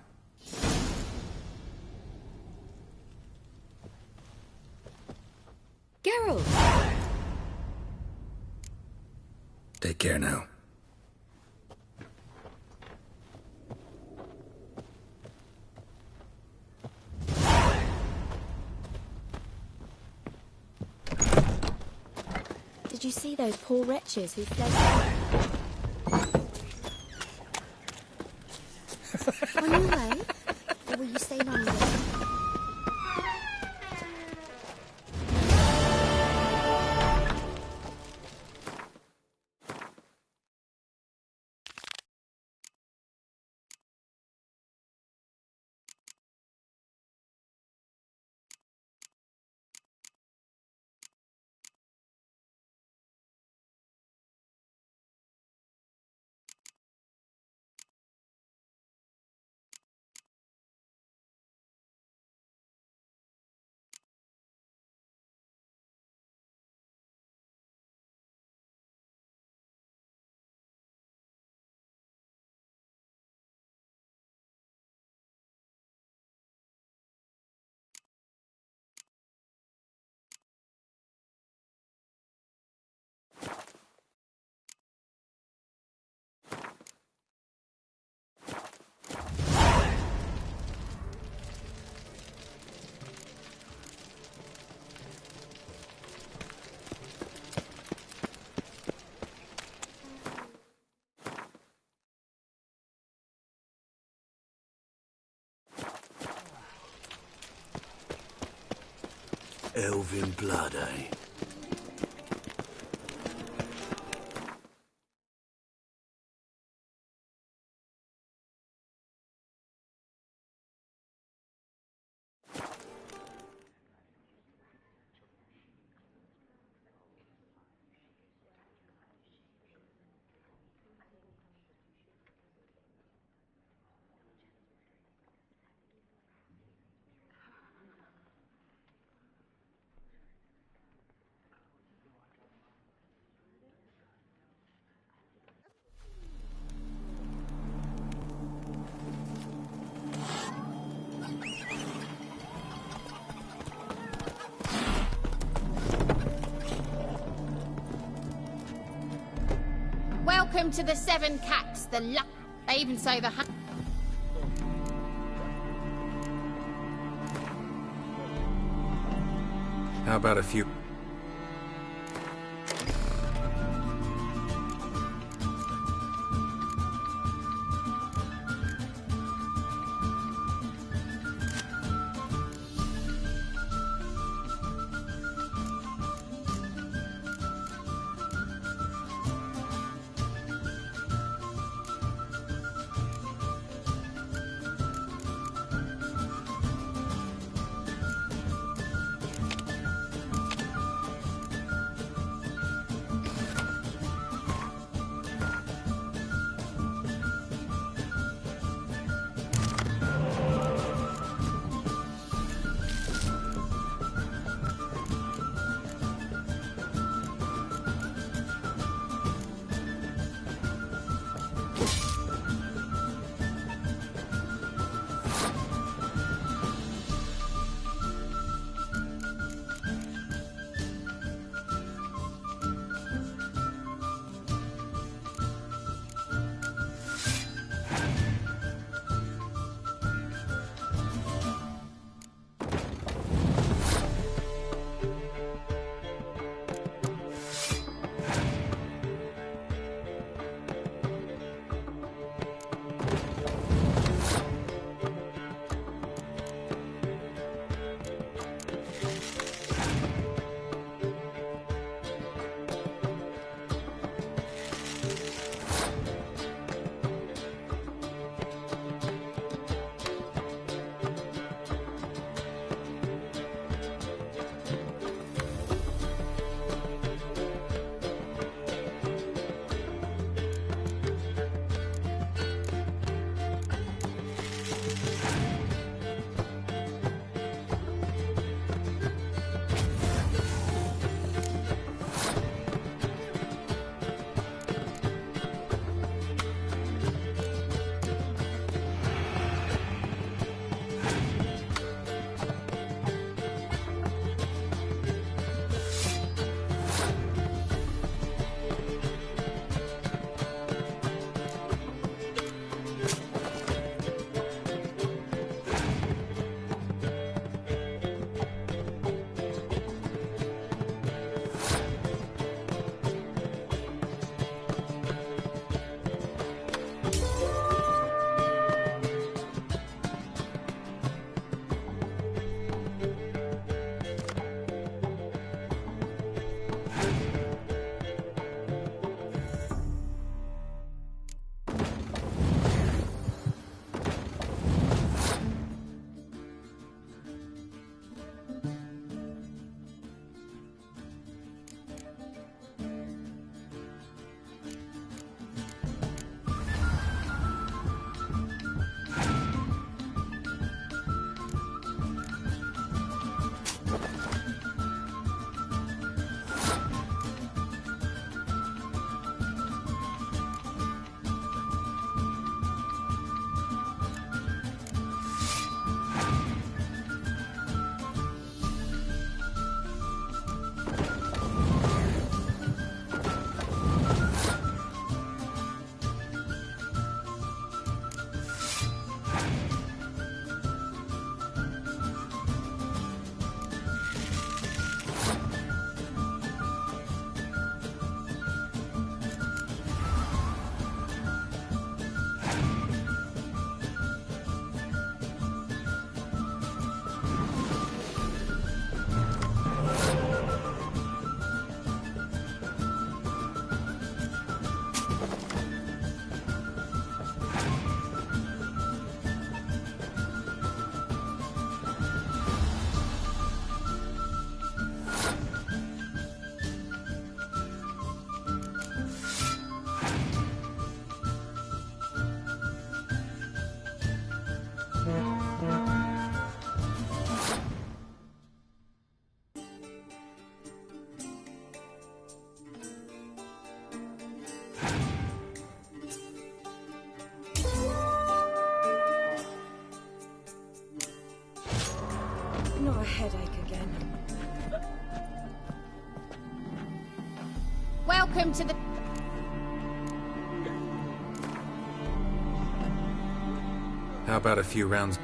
Geralt! Take care now. Did you see those poor wretches who fled? On your way? Or will you stay longer? Elven blood, eh? Welcome to the Seven Cats, the luck. They even say the How about a few... headache again. Welcome to the... How about a few rounds?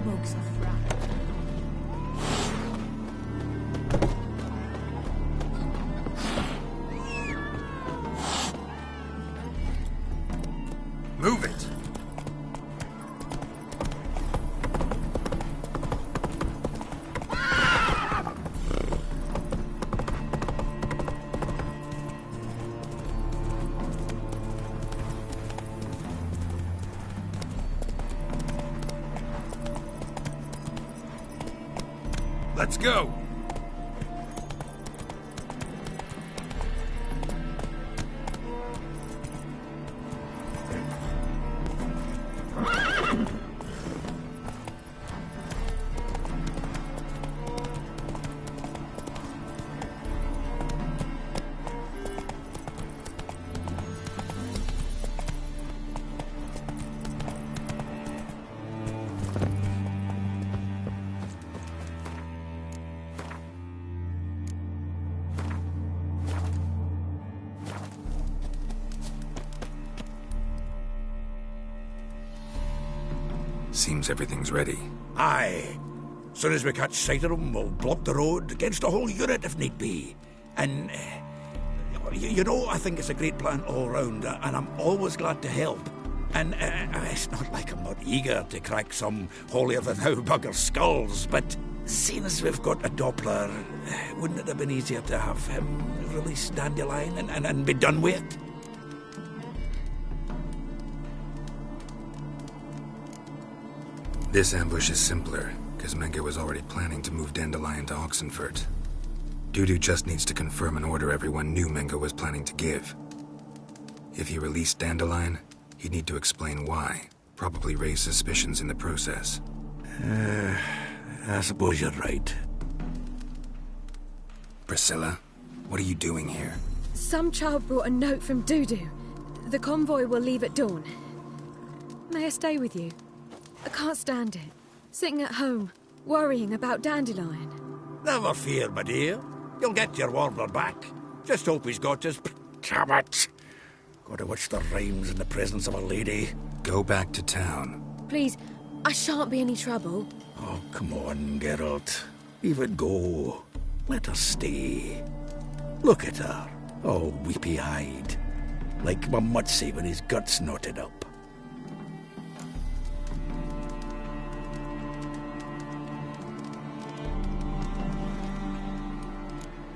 smoke some. Move it! Let's go! Seems everything's ready. Aye. Soon as we catch sight of them, we'll block the road against the whole unit if need be. And, you know, I think it's a great plan all round, and I'm always glad to help. And it's not like I'm not eager to crack some holier-than-thou bugger skulls, but seeing as we've got a Doppler, wouldn't it have been easier to have him release Dandelion and be done with it? This ambush is simpler, because Menga was already planning to move Dandelion to Oxenfurt. Dudu just needs to confirm an order everyone knew Menga was planning to give. If he released Dandelion, he'd need to explain why, probably raise suspicions in the process. I suppose you're right. Priscilla, what are you doing here? Some child brought a note from Dudu. The convoy will leave at dawn. May I stay with you? I can't stand it. Sitting at home, worrying about Dandelion. Never fear, my dear. You'll get your warbler back. Just hope he's got his... Damn it! Gotta watch the rhymes in the presence of a lady. Go back to town. Please, I shan't be any trouble. Oh, come on, Geralt. Leave it go. Let her stay. Look at her, all weepy-eyed. Like Mamutsi when his gut's knotted up.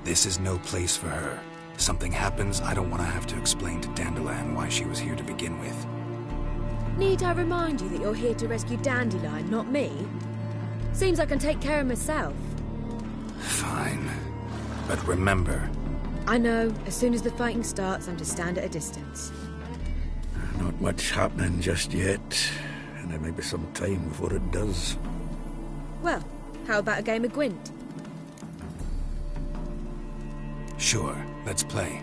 This is no place for her. If something happens, I don't want to have to explain to Dandelion why she was here to begin with. Need I remind you that you're here to rescue Dandelion, not me? Seems I can take care of myself. Fine. But remember... I know. As soon as the fighting starts, I'm to stand at a distance. Not much happening just yet. And there may be some time before it does. Well, how about a game of Gwent? Sure, let's play.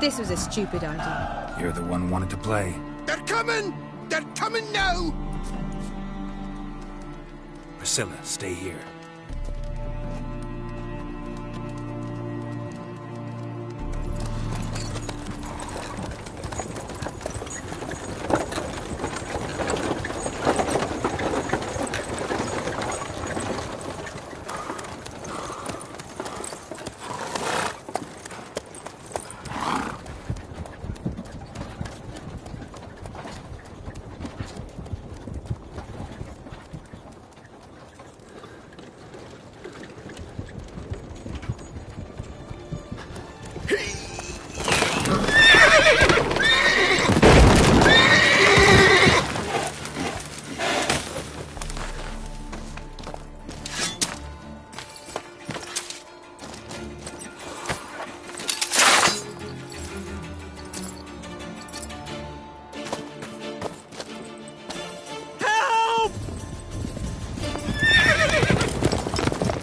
This was a stupid idea. You're the one wanted to play. They're coming! They're coming now! Priscilla, stay here.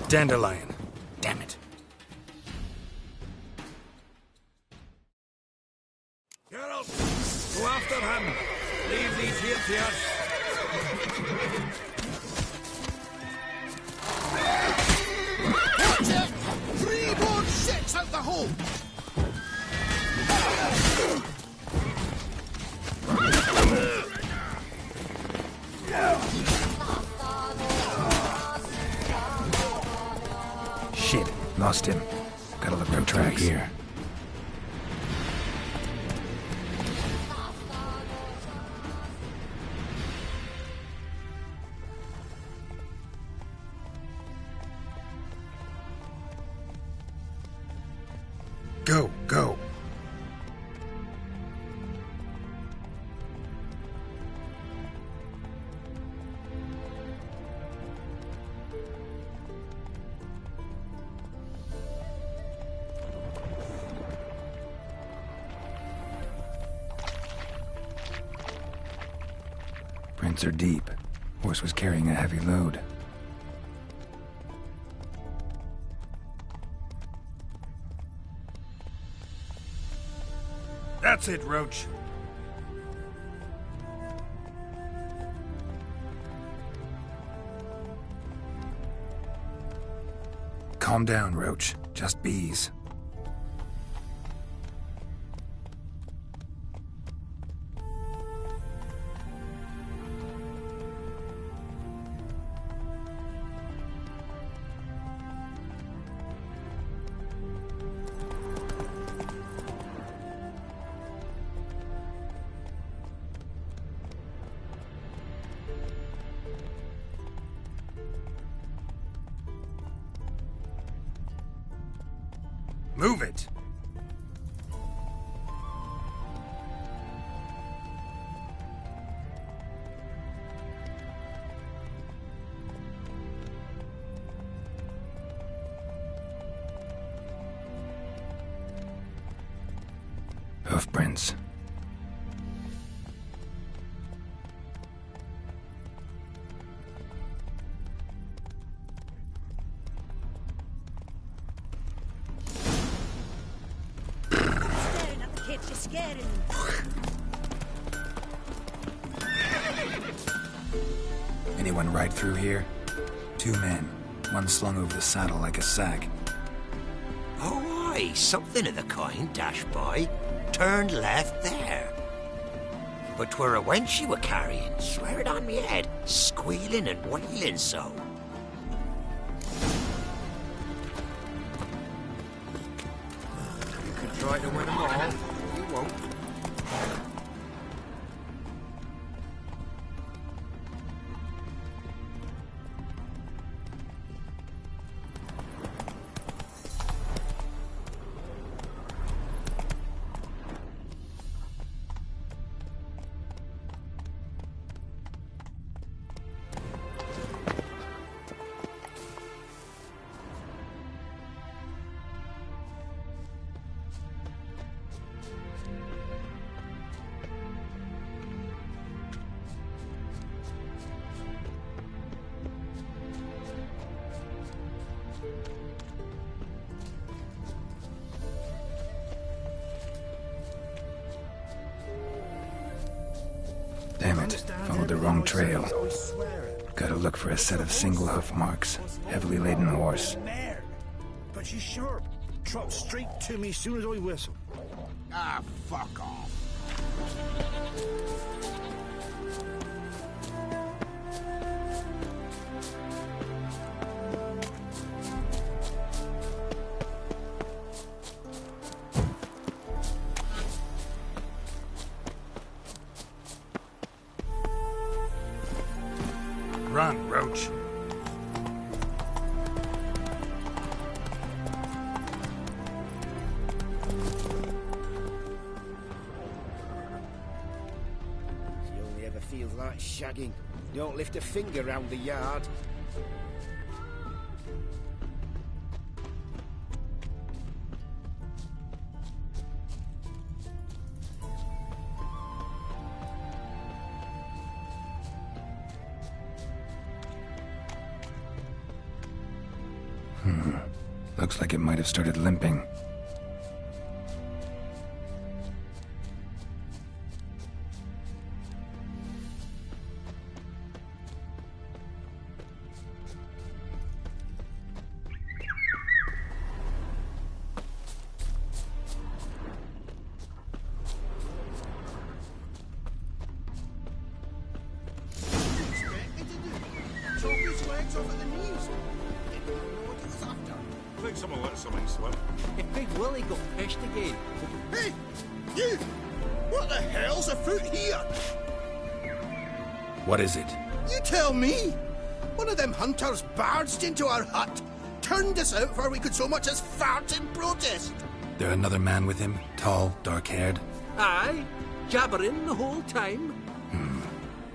Dandelion. Damn it. Geralt, go after him. Leave these here to us. Watch it! 3 more ships out the hole! Shit, lost him. Gotta look for tracks here. Go, go. Prints are deep. Horse was carrying a heavy load. That's it, Roach. Calm down, Roach. Just bees. Move it! Hoofprints. You're scaring me. Anyone ride through here? 2 men. One slung over the saddle like a sack. Oh, aye, something of the kind dashed by. Turned left there. But 'twere a wench you were carrying, swear it on me head, squealing and wailing so. You could try to win them all. You won't. Damn it, followed the wrong trail. Gotta look for a set of single hoof marks. Heavily laden horse. But she's sharp. Trot straight to me as soon as I whistle. Ah, fuck off. Run, Roach. Feels like shagging. Don't lift a finger round the yard. Looks like it might have started limping. I think someone let something slip. If Big Willie got fished again. Hey, you! What the hell's afoot here? What is it? You tell me! One of them hunters barged into our hut, turned us out before we could so much as fart in protest. There another man with him? Tall, dark-haired? Aye, jabbering the whole time.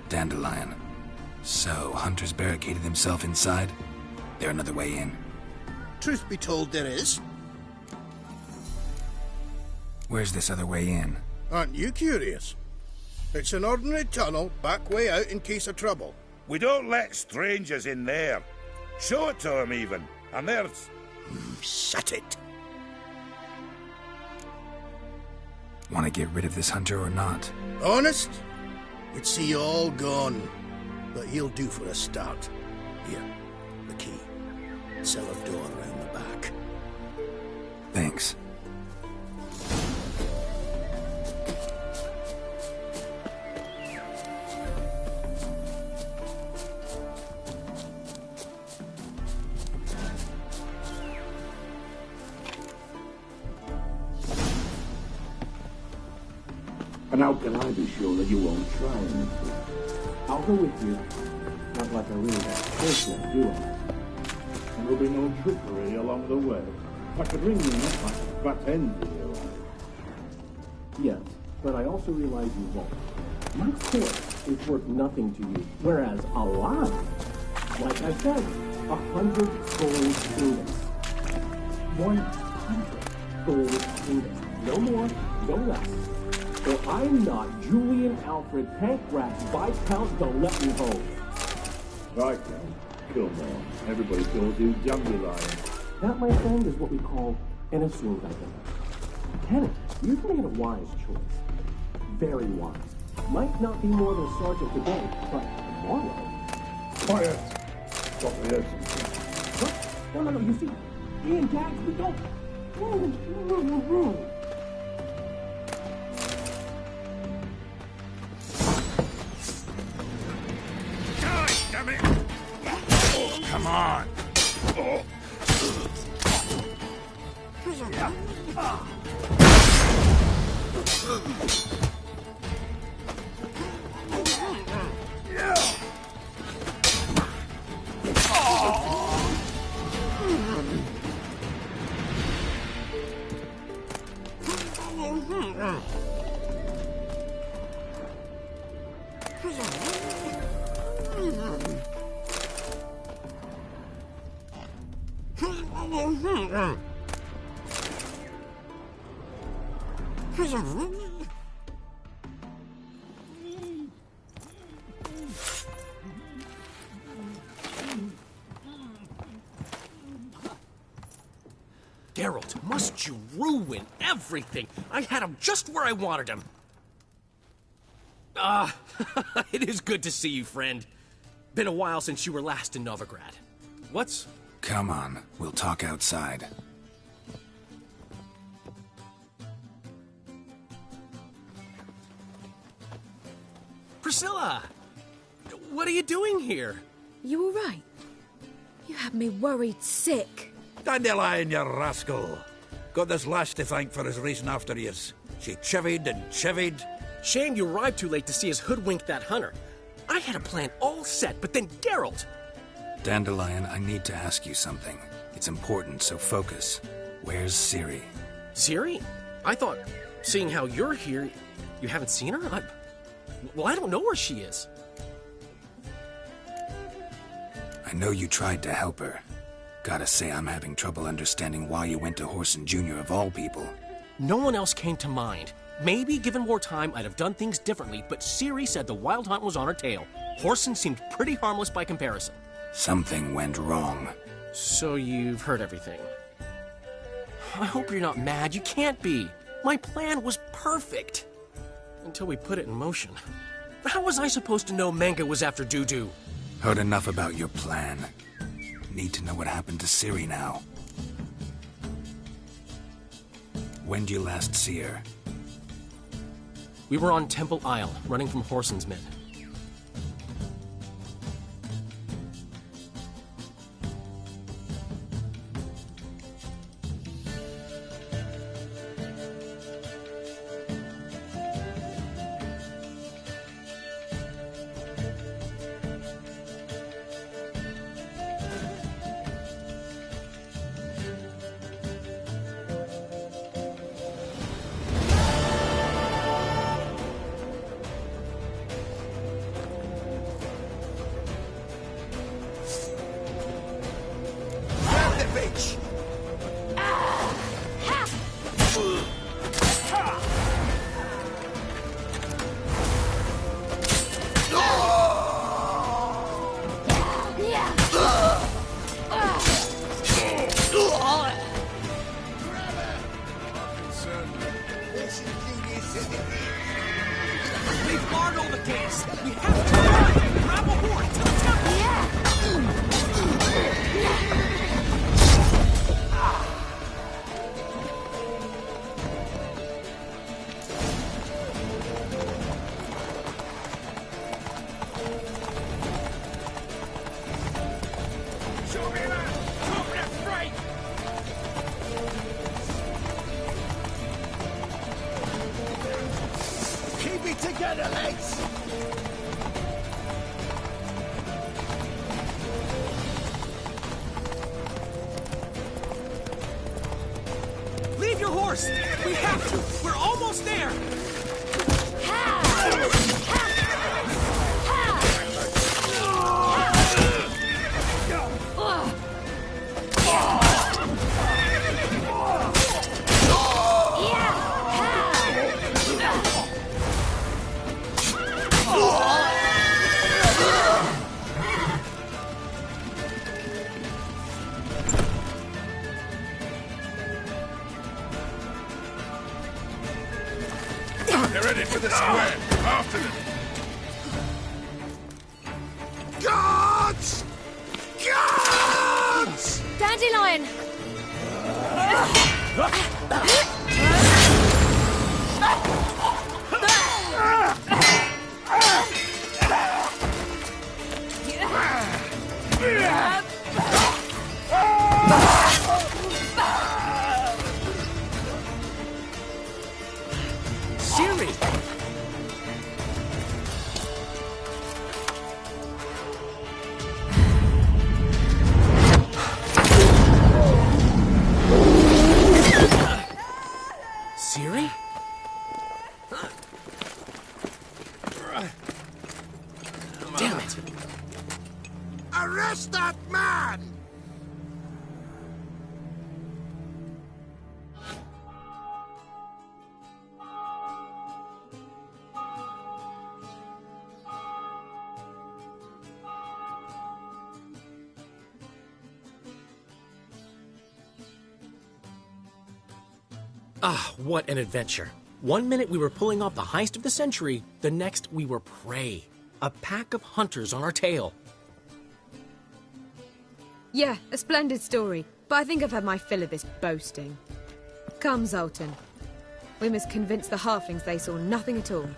Dandelion. So, Hunter's barricaded himself inside? There another way in? Truth be told, there is. Where's this other way in? Aren't you curious? It's an ordinary tunnel, back way out in case of trouble. We don't let strangers in there. Show it to them, even. And there's... Shut it. Want to get rid of this hunter or not? Honest? We'd see you all gone. But he'll do for a start. Here, the key. Cellar door around the back. Thanks. And how can I be sure that you won't try anything? I'll go with you. Not like I really have to force you, do I? And there'll be no trickery along the way. I could ring you up like a fat end to you. Yes, but I also realize you won't. My corpse is worth nothing to you, whereas alive, like I said, 100 gold kingdoms. 100 gold kingdoms. No more, no less. Or I'm not Julian Alfred Pankrat Viscount Delettenhold. Right then, come on. Everybody calls you Dandelion. That, my friend, is what we call an assumed identity. Kenneth, you've made a wise choice. Very wise. Might not be more than a sergeant today, but tomorrow... Quiet! Thought we heard something. What? No, you see, Ian Gags, we don't... Damn it! Oh, come on! Oh. Geralt, must you ruin everything? I had him just where I wanted him. It is good to see you, friend. Been a while since you were last in Novigrad. What's... Come on, we'll talk outside. Priscilla! What are you doing here? You all right? You had me worried sick. Dandelion, you rascal. Got this lass to thank for his racing after yous. She chivied and chivied. Shame you arrived too late to see us hoodwink that hunter. I had a plan all set, but then Geralt... Dandelion, I need to ask you something. It's important, so focus. Where's Ciri? Ciri? I thought, seeing how you're here, you haven't seen her? Well, I don't know where she is. I know you tried to help her. Gotta say, I'm having trouble understanding why you went to Whoreson Jr. of all people. No one else came to mind. Maybe, given more time, I'd have done things differently, but Ciri said the Wild Hunt was on her tail. Whoreson seemed pretty harmless by comparison. Something went wrong. So you've heard everything. I hope you're not mad. You can't be. My plan was perfect. Until we put it in motion. How was I supposed to know Menge was after Dudu? Heard enough about your plan. Need to know what happened to Ciri now. When'd you last see her? We were on Temple Isle, running from Whoreson's men. We've barred all the gates. We have to run. Grab a horn to the temple. Show me that! Show me that straight! Keep it together, lads! Leave your horse. We have to. We're almost there. They're ready for the square. After them. Guards! Guards! Dandelion! Ciri! Ciri? Damn it! Arrest that man! Ah, what an adventure. One minute we were pulling off the heist of the century, the next we were prey. A pack of hunters on our tail. Yeah, a splendid story, but I think I've had my fill of this boasting. Come, Zoltan. We must convince the halflings they saw nothing at all.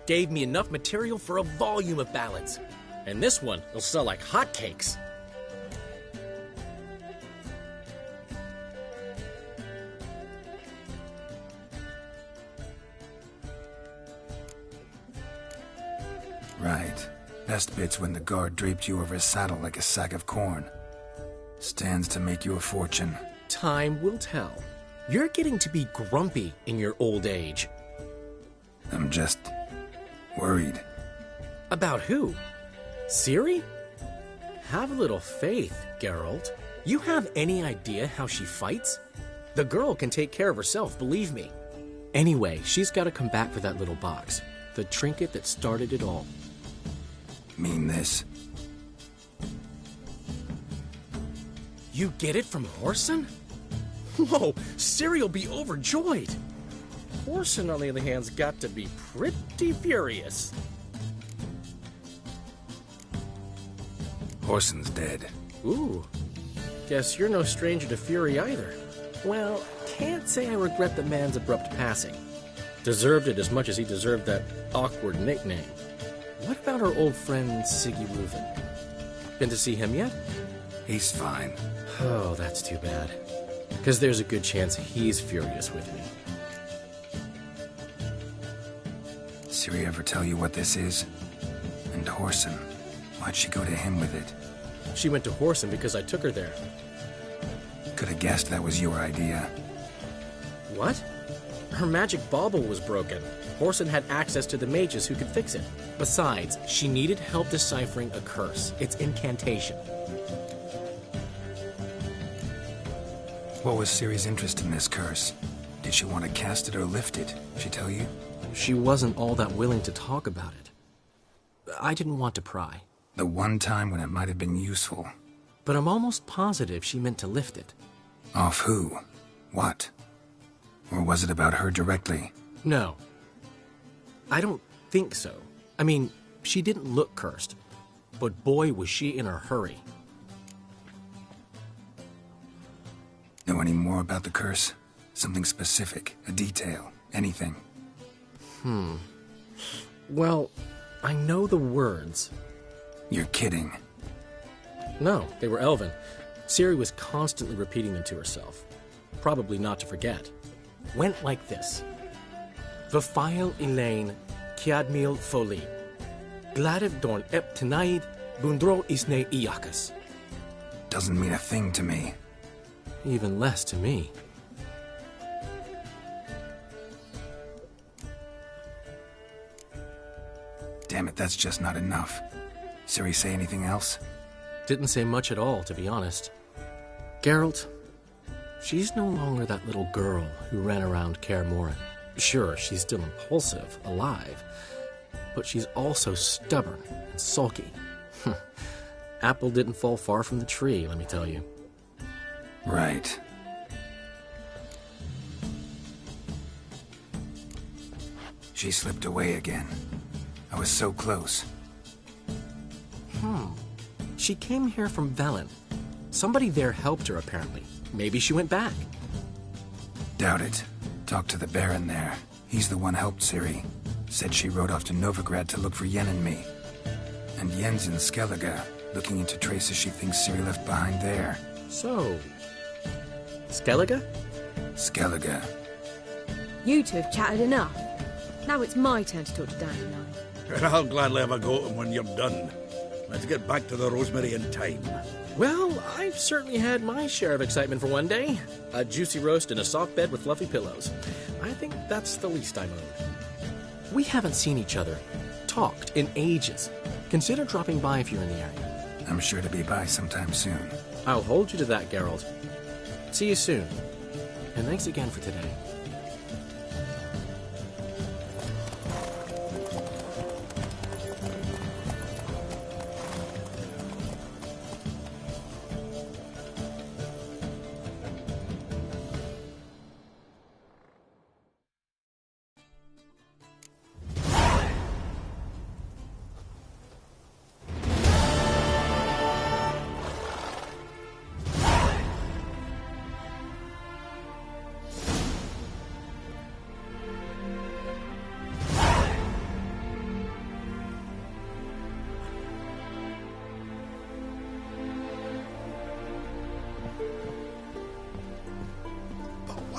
Gave me enough material for a volume of ballads. And this one will sell like hotcakes. Right. Best bit's when the guard draped you over his saddle like a sack of corn. Stands to make you a fortune. Time will tell. You're getting to be grumpy in your old age. I'm just worried. About who? Ciri? Have a little faith, Geralt. You have any idea how she fights? The girl can take care of herself, believe me. Anyway, she's got to come back for that little box. The trinket that started it all. Mean this? You get it from Whoreson? Whoa, Ciri'll be overjoyed. Whoreson, on the other hand's got to be pretty furious. Whoreson's dead. Ooh, guess you're no stranger to fury either. Well, can't say I regret the man's abrupt passing. Deserved it as much as he deserved that awkward nickname. What about our old friend Siggy Reuven? Been to see him yet? He's fine. Oh, that's too bad. Because there's a good chance he's furious with me. Ciri ever tell you what this is? And Whoreson, why'd she go to him with it? She went to Whoreson because I took her there. Could have guessed that was your idea. What? Her magic bauble was broken. Whoreson had access to the mages who could fix it. Besides, she needed help deciphering a curse. It's incantation. What was Ciri's interest in this curse? Did she want to cast it or lift it? She tell you? She wasn't all that willing to talk about it. I didn't want to pry. The one time when it might have been useful. But I'm almost positive she meant to lift it. Off who? What? Or was it about her directly? No. I don't think so. I mean, she didn't look cursed. But boy, was she in a hurry. Know any more about the curse? Something specific, a detail, anything? Well, I know the words. You're kidding. No, they were Elven. Ciri was constantly repeating them to herself. Probably not to forget. Went like this. Vafile Elaine, Kiadmil Foli. Gladiv Dorn Ep Tenaid, Bundro Isne Iakas. Doesn't mean a thing to me. Even less to me. Damn it, that's just not enough. Ciri say anything else? Didn't say much at all, to be honest. Geralt, she's no longer that little girl who ran around Kaer Morhen. Sure, she's still impulsive, alive, but she's also stubborn and sulky. Apple didn't fall far from the tree, let me tell you. Right. She slipped away again. I was so close. She came here from Velen. Somebody there helped her, apparently. Maybe she went back. Doubt it. Talked to the Baron there. He's the one helped Ciri. Said she rode off to Novigrad to look for Yen and me. And Yen's in Skellige, looking into traces she thinks Ciri left behind there. So, Skellige? Skellige. You two have chatted enough. Now it's my turn to talk to Dandelion. I'll gladly have a go at him when you're done. Let's get back to the Rosemary in time. Well, I've certainly had my share of excitement for one day. A juicy roast in a soft bed with fluffy pillows. I think that's the least I'm owed. We haven't seen each other, talked in ages. Consider dropping by if you're in the area. I'm sure to be by sometime soon. I'll hold you to that, Geralt. See you soon. And thanks again for today.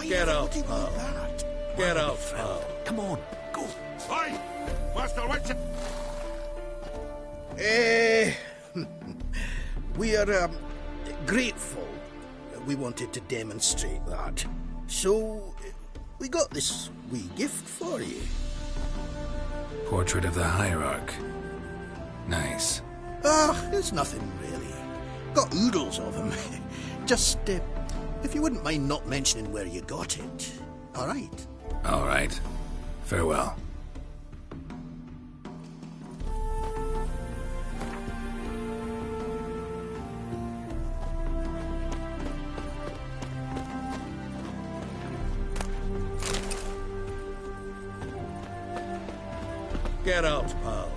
Get out, pal. Get out, pal. Come on, go. Oi! Master Witcher! We are grateful. We wanted to demonstrate that. So, we got this wee gift for you. Portrait of the Hierarch. Nice. It's nothing really. Got oodles of them. Just, if you wouldn't mind not mentioning where you got it. All right? All right. Farewell. Get out, pal.